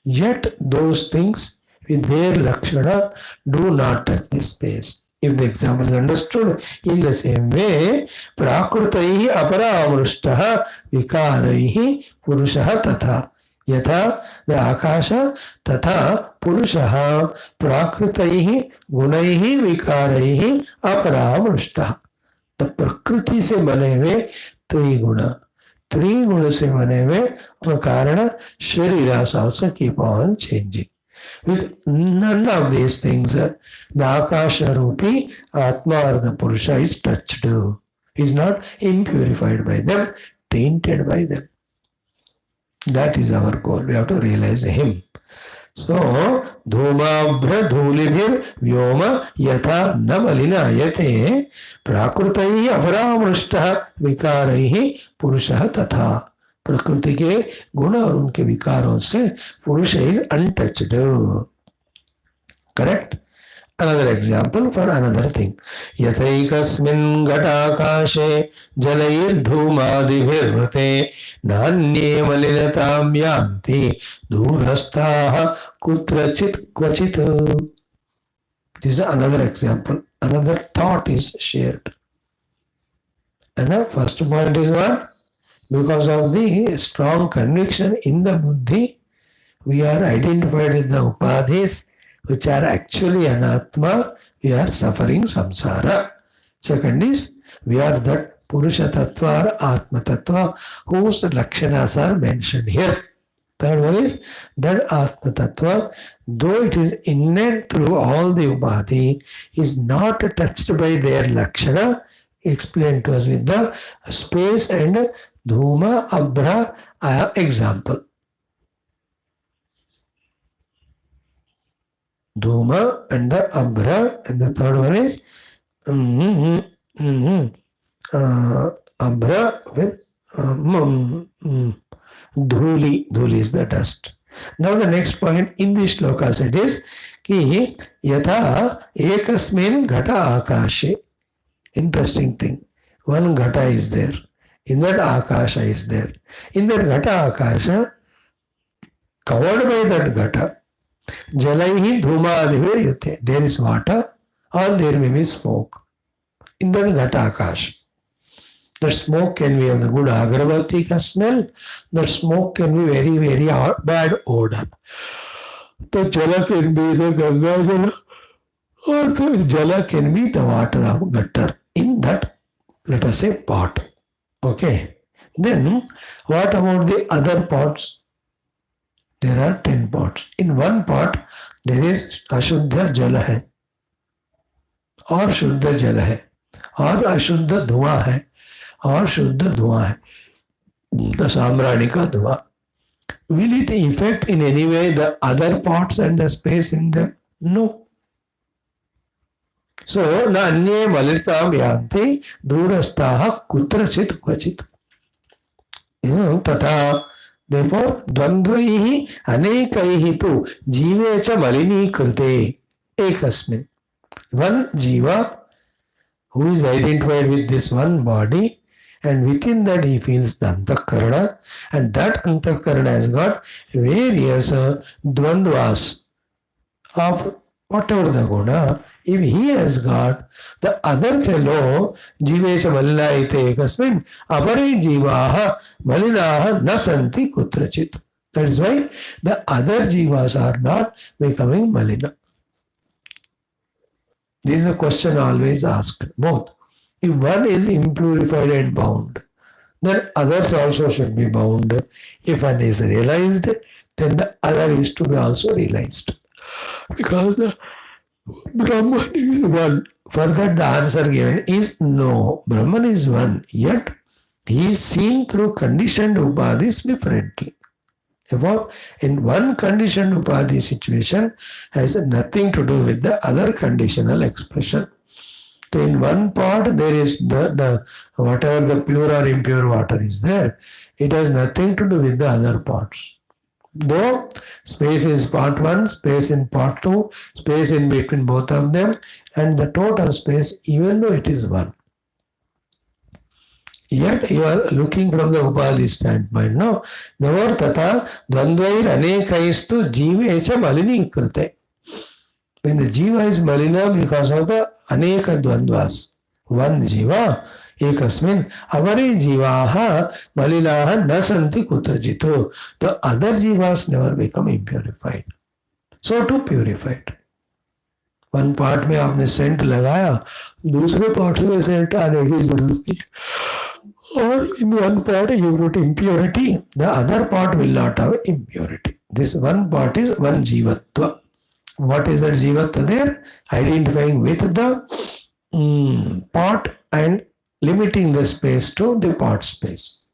Yet those things with their lakshana do not touch this space. If the example is understood in the same way, prakritaihi aparamrushtaha vikaraihi purushaha tatha. यथा the akasha तथा पुरुषः प्राकृतैः गुणैः विकारैः अपरामृष्टः. तो प्रकृति से बने हुए त्रिगुण, त्रिगुण से बने हुए कारण शरीर also keep on changing. With none of these things, the akasha rupi atma or the purusha is touched, is not impurified by them, tainted by them. That is our goal. We have to realize him. So, धूमाभ्र धूलिभिर व्योम यथा न मलिनायते प्राकृतैः अपरामृष्टः विकारैः पुरुषः तथा. प्रकृति के गुण और उनके विकारों से पुरुष is untouched. Correct. Another example for another thing. यथैकस्मिन् घटाकाशे जलैर्धूमादिभिर्वृते नान्ये मलिनतां यान्ति दूरस्थाः कुत्रचित् क्वचित्. This is another example. Another thought is shared. And the first point is what? Because of the strong conviction in the buddhi, we are identified with the upadhis, which are actually anatma. We are suffering samsara. Second is, we are that purusha tattva or atma tattva whose lakshanas are mentioned here. Third one is that atma tattva, though it is innate through all the upadhi, is not touched by their lakshana, explained to us with the space and dhuma abra example. Dhuma and the abra, and the third one is abra with dhuli. Dhuli is the dust. Now the next point in this shloka said is ki yatha ekasmin ghata akashe. Interesting thing. One ghata is there. In that akasha is there. In that ghata akasha, covered by that ghata, jalaihi dhuma, there is water or there may be smoke. In that ghata akasha. That smoke can be of the good agarbatti ka smell. That smoke can be very, very bad odor. The jala can be the Ganga jala, or the jala can be the water of gutter. In that, let us say, pot. Okay. Then, what about the other pots? There are 10 pots. In one pot, there is ashuddha jala hai, or shuddha jala hai, or ashuddha dhua hai, और शुद्ध धुआं है, the samrani का धुआं. Will it affect in any way the other pots and the space in them? No. So, na अन्ये मलिनतां यान्ति दूरस्थाः कुत्रचित् क्वचित्. तथा, therefore, द्वन्द्वैः अनेकैः तु जीवे च मलिनीकृते एकस्मिन्. One jiva who is identified with this one body, and within that he feels the antakarana, and that antakarana has got various dvandvas of whatever the guna. If he has got the other fellow, jivesha malina ite ekasmin, apare jivaha malinaha na santi kutrachit. That is why the other jivas are not becoming malina. This is a question always asked. Both. If one is impurified and bound, then others also should be bound. If one is realized, then the other is to be also realized. Because the Brahman is one. For that, the answer given is no. Brahman is one, yet he is seen through conditioned upadhis differently. Therefore, in one conditioned upadhi situation has nothing to do with the other conditional expression. So in one part there is the whatever the pure or impure water is there, it has nothing to do with the other parts. Though space is part 1, space in part 2, space in between both of them, and the total space, even though it is 1. Yet you are looking from the Upadhi standpoint. No, the word tata dvandvair anekaistu jivecha malini krite. When the jiva is malina because of the aneka dvandvas, one jiva, ekasmin, avare jivaha malinaha nasanti kutrajito. The other jivas never become impurified. So to purified. One part में आपने Saint लगाया, दूसरे part में Saint आने की जरूरत नहीं. Or in one part you wrote impurity, the other part will not have impurity. This one part is one jivatva. What is that jivatva there? Identifying with the part and limiting the space to the part space.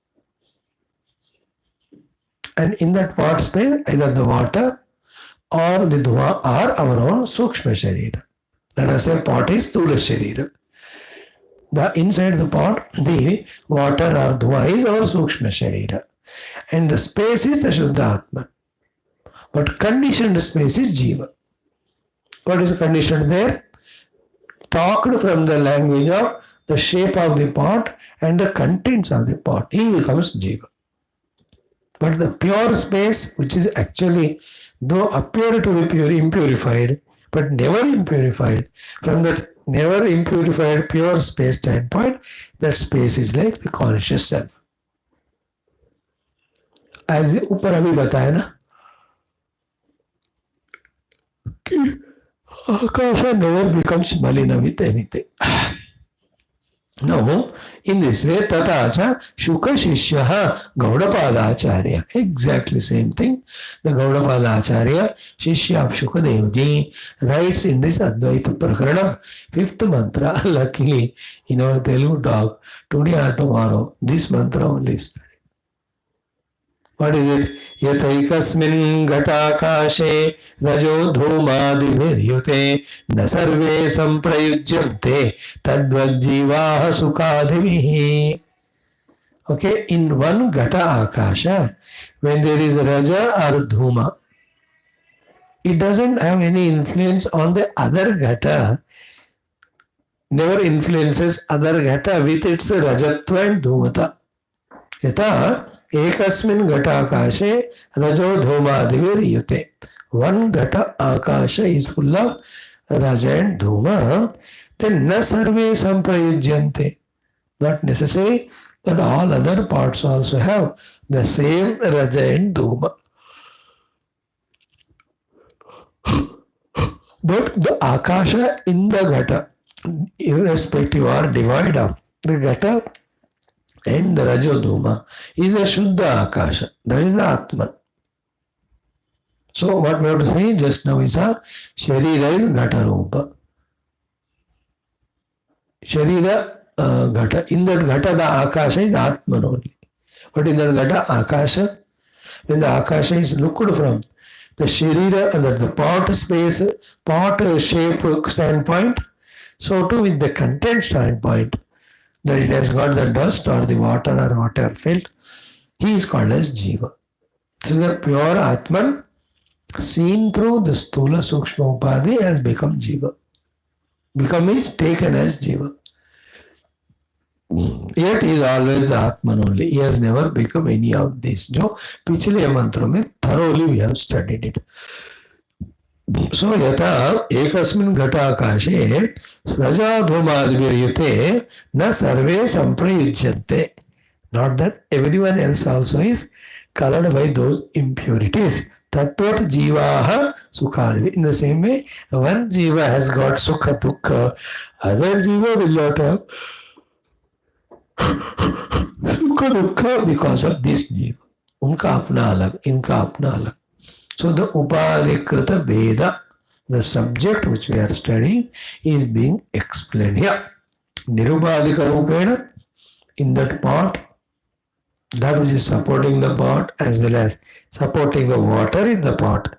And in that part space, either the water or the dhua are our own sukshma sharira. Let us say pot is sthula sharira. The inside the pot, the water or dhua is our sukshma sharira. And the space is the Shuddha Atma. But conditioned space is jiva. What is conditioned there? Talked from the language of the shape of the pot and the contents of the pot. He becomes jiva. But the pure space, which is actually, though appear to be pure, impurified, but never impurified, from that never impurified pure space standpoint, that space is like the conscious self. As ऊपर अभी बताया ना कि Akasha never becomes malina with anything. No, in this way, Tatacha Shuka Shishyaha Gaudapadacharya. Exactly same thing. The Gaudapadacharya, Shishya of Shukadevji, writes in this Advaita Prakaranam, 5th mantra. Luckily, in our Telugu talk, today or tomorrow, this mantra only is. What is it? Yataikasmin ghatakashe rajo dhumadiviryute na sarve samprayujyante tadvajjivaha sukadhivihi. Okay, in one ghata akasha, when there is raja or dhuma, it doesn't have any influence on the other ghata, never influences other ghata with its rajatva and dhumata. Yata एकस्मिन् घटाकाशे रजो धूमादिविर्युते. One ghata akasha is full of raja and dhuma. Then na sarve samprayujyante. Not necessary that all other parts also have the same raja and dhuma. But the akasha in the ghata, irrespective or devoid of the ghata and the Rajodhuma, is a Shuddha Akasha. That is the Atman. So what we have to say just now is a Sharira is Ghata Rupa. Sharira Ghata. In that Ghata the Akasha is Atman only. But in that Ghata Akasha, when the Akasha is looked from the Sharira and the pot space, pot shape standpoint, so too with the content standpoint, that it has got the dust or the water or whatever filled, he is called as Jiva. So the pure Atman seen through the Sthula Sukshma Upadhi has become Jiva. Become means taken as Jiva. Yet he is always the Atman only. He has never become any of this. जो पिछले मंत्रों में thoroughly we have studied it. So yata ekasmin ghatakashe rajadhomadviryute na sarve samprayujyante. Not that everyone else also is colored by those impurities. Tatvat jivaha sukhadvi. In the same way, one jiva has got sukha dukkha, other jiva will not have सुख दुख because of this जीव, उनका अपना अलग, इनका अपना अलग. So the upadhikrita veda, the subject which we are studying, is being explained here. Nirupadhika rupena, in that part, that which is supporting the pot as well as supporting the water in the pot,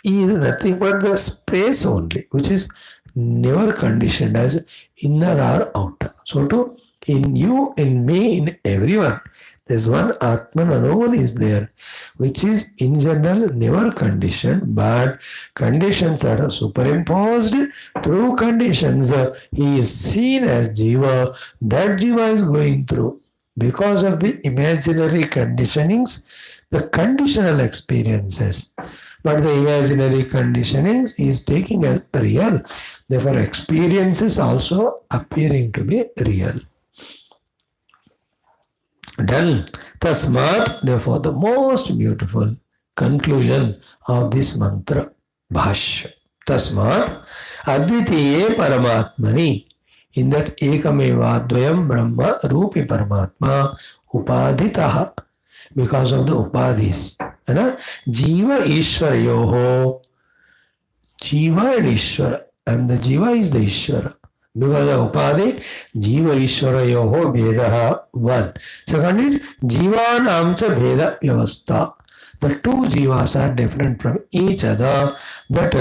is nothing but the space only, which is never conditioned as inner or outer. So to in you, in me, in everyone, there's one Atman alone is there, which is in general never conditioned, but conditions are superimposed. Through conditions, he is seen as Jiva. That Jiva is going through. Because of the imaginary conditionings, the conditional experiences. But the imaginary conditionings is taking as real. Therefore, experiences also appearing to be real. Done. Tasmat, therefore, the most beautiful conclusion of this mantra, Bhashyam. Tasmat, Advitiye Paramatmani. In that Ekameva Dvayam Brahma Rupi Paramatma Upadhitaha. Because of the Upadhis. Jiva Ishvara Yoho. Jiva and Ishvara. And the Jiva is the Ishvara. Because of Upadhi, Jiva Ishvara Yoho Vedaha 1. Second is Jivanamcha Veda Vyavastha. The two Jivas are different from each other. That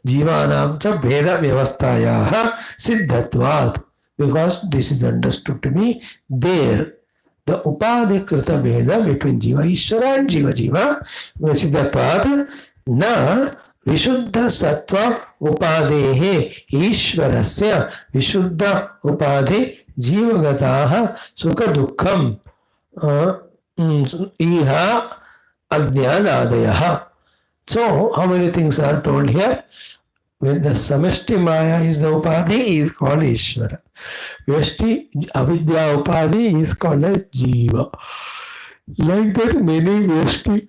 Jivanamcha Veda Vyavasthayaha Siddhatvat. Because this is understood to be there. The Upadhikrita Veda between Jiva Ishvara and Jiva Jiva. Siddhatvat na विशुद्ध सत्व उपाधेः ईश्वरस्य विशुद्ध उपाधि जीवगताः सुख दुःखम इह अज्ञानादयः. So how many things are told here? When the samashti maya is the upadhi, is called Ishvara. Vyashti avidya upadhi is called as Jiva. Like that, many Vyashti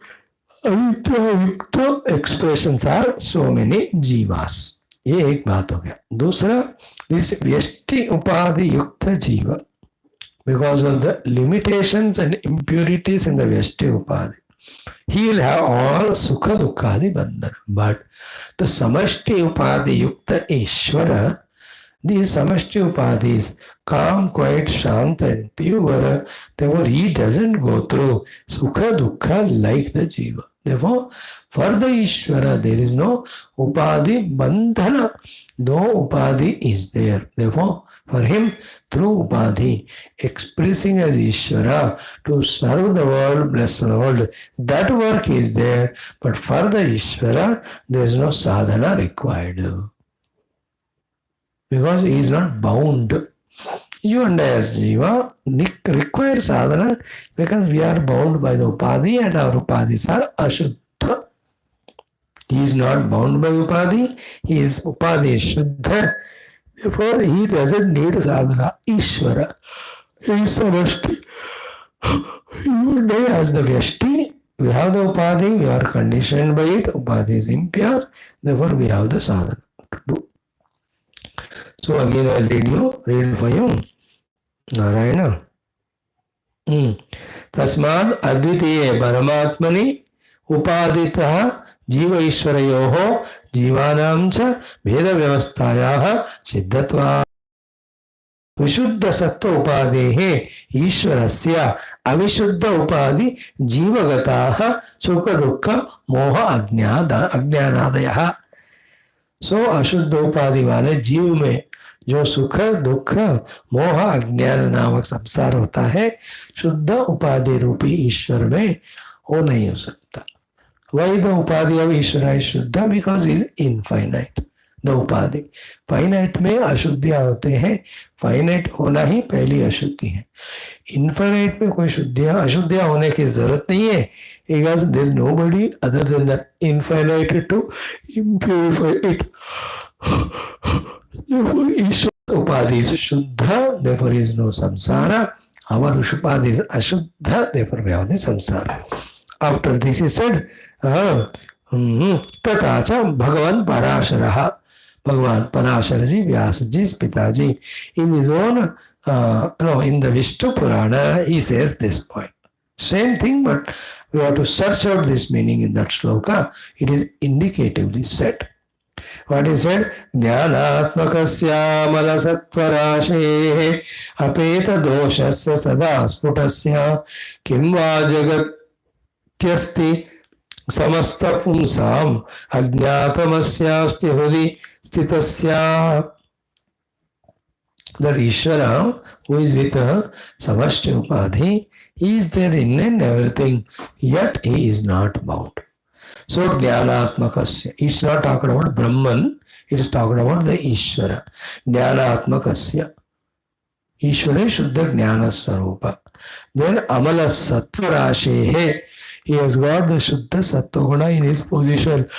अविद्या expressions are so many जीवास. ये एक बात हो गया. दूसरा, this व्यष्टि उपाधि युक्त जीव, because of the limitations and impurities in the व्यष्टि उपाधि, he will have all sukha dukkadi bandhana. But the samashti upadhi yukta Ishvara, these samashti upadhis, calm, quiet, shant and pure, therefore he doesn't go through sukha dukkha like the jiva. Therefore, for the Ishvara, there is no upadhi bandhana. No upadhi is there. Therefore, for him, through upadhi, expressing as Ishvara to serve the world, bless the world, that work is there. But for the Ishvara, there is no sadhana required. Because he is not bound. You and I as Jiva require sadhana because we are bound by the upadhi and our upadhis are ashuddha. He is not bound by upadhi, he is upadhi shuddha. Therefore, he doesn't need sadhana. Ishvara, he is samashti. You and I as the vyashti, we have the upadhi, we are conditioned by it, upadhi is impure, therefore we have the sadhana to do. So again I will read for you. Narayana. Tasmad advitiye paramatmani upaditah जीव ईश्वरयोः जीवानां च भेद व्यवस्थायाः सिद्धत्वात् विशुद्ध सत्व उपादेः ईश्वरस्य अविशुद्ध उपाधि जीवगताः सुख दुःख मोह अज्ञानादयः. सो अशुद्ध उपाधि वाले जीव में जो सुख दुख मोह अज्ञान नामक संसार होता है, शुद्ध उपाधि रूपी ईश्वर में हो नहीं हो सकता. Why the upadhi of Ishvara is Shuddha? Because he is infinite. The उपाधि फाइनाइट में अशुद्धियां होते हैं. फाइनाइट होना ही पहली अशुद्धि है. इनफाइनाइट में कोई शुद्धियां अशुद्धियां होने की जरूरत नहीं है. Because there is nobody other than that infinite to impurify it. Therefore, Ishvara upadhi is Shuddha. Therefore, there is no samsara. Our upadhi is Ashuddha. Therefore, we have the samsara. After this he said, तथाचा भगवान पराशरः, भगवान पराशर जी व्यास जी पिताजी, in his own in the Vishnu Purana, he says this point. Same thing, but we have to search out this meaning in that shloka. It is indicatively said. What is said? Jnanatmakasya malasatvarashe apeta doshasya sada sputasya kim va jagatyasti samasta pumsam ajnatamasyaasti hri stitasya. That Ishvara, who is with Samashti Upadhi, he is there in and everything, yet he is not bound. So Jnanatmakasya, it's not talking about Brahman, it is talking about the Ishvara. Jnanatmakasya. Ishvara Shuddha Jnana Sarupa. Then Amala Satvarashehe, he has got the Shuddha Sattva in his position.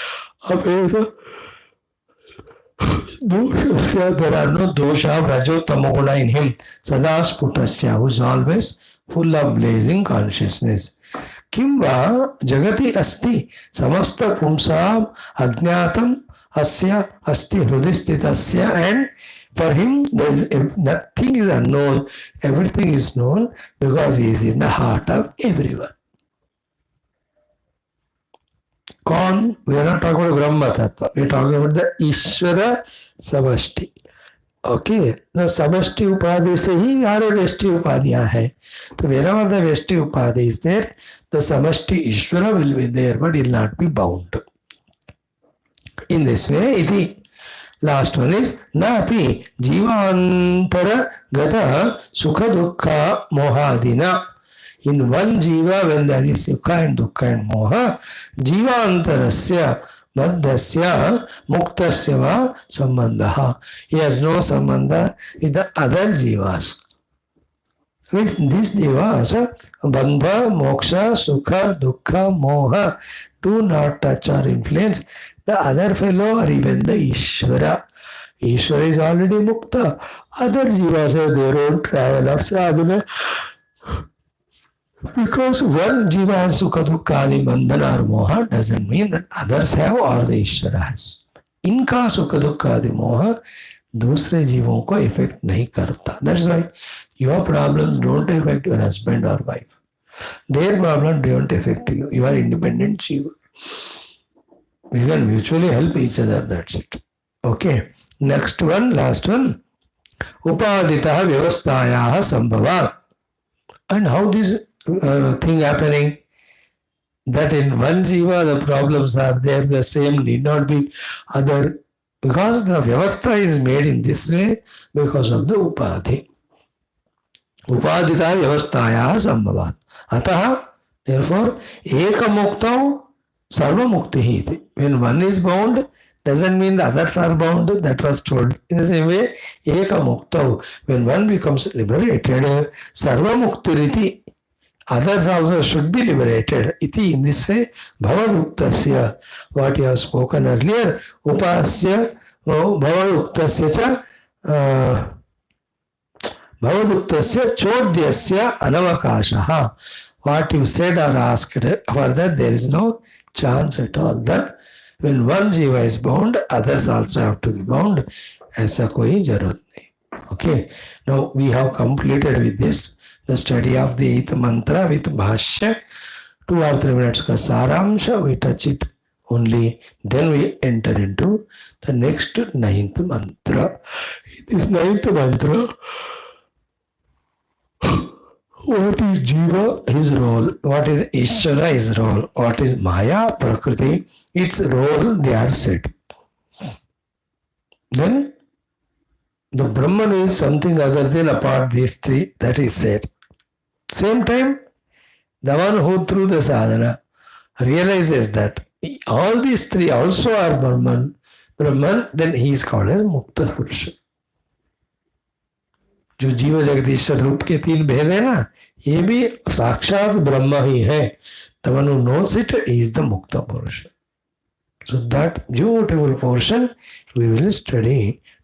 There are no dosha, rajo, tamoguna in him. Sada sputasya, who is always full of blazing consciousness. Kimva jagati asti samasta pumsam ajnatam asya asti hridistitasya, and for him there is nothing is unknown, everything is known because he is in the heart of everyone. कौन? we are not talking about Brahma Tattva, we are talking about the Ishvara Samashti. Okay, now Samashti Upadhi से ही सारे व्यष्टि उपाधियां हैं. तो wherever the व्यष्टि उपाधि is there, the Samashti Ishvara will be there, but it will not be bound. In this way, iti. Last one is napi jivantara gata sukha dukkha mohadina. In one jiva, when there is sukha and dukkha and moha, jivantarasya madhyasya muktasya va sambandha. He has no sambandha with the other jivas. With these jivas, bandha, moksha, sukha, dukkha, moha do not touch or influence the other fellow or even the Ishvara. Ishvara is already mukta. Other jivas have their own travel of sadhana. Because one jiva has sukha dukkha adi bandhana or moha doesn't mean that others have or the Ishvara has. इनका सुख दुख आदि मोह दूसरे जीवों को effect नहीं करता. That's why your problems don't affect your husband or wife. Their problems don't affect you. You are independent jiva. We can mutually help each other. That's it. Okay. Next one, last one. Upaditah vyavasthayaha sambhava. And how this thing happening? That in one jiva the problems are there, the same need not be other, because the vyavastha is made in this way because of the upadhi. Upadita vyavasthaya sambhavat. Ataha, therefore, eka muktau sarva mukti iti. When one is bound, doesn't mean the others are bound. That was told. In the same way, eka muktau. When one becomes liberated, sarva mukti iti. Others also should be liberated. Iti, in this way, bhavaduktasya, what you have spoken earlier, upasya, bhavaduktasya cha, bhavaduktasya chodyasya anavakashaha. What you said or asked, for that there is no chance at all. That when one jiva is bound, others also have to be bound. Aisa koi jarurat nahi. Okay. Now we have completed with this the study of the 8th mantra with Bhashya. 2 or 3 minutes ka saramsha, we touch it only. Then we enter into the next 9th mantra. This 9th mantra, what is Jiva? His role. What is Ishvara? His role. What is Maya? Prakriti. Its role, they are said. Then the Brahman is something other than apart these three, that is said. Same time, the one who through the sadhana realizes that all these three also are Brahman, then he is called as Mukta Purusha. जो जीव जगदीश्वर रूप के 3 भेद है ना, ये भी साक्षात ब्रह्म ही है. The one who knows it is the Mukta Purusha. So that beautiful portion we will study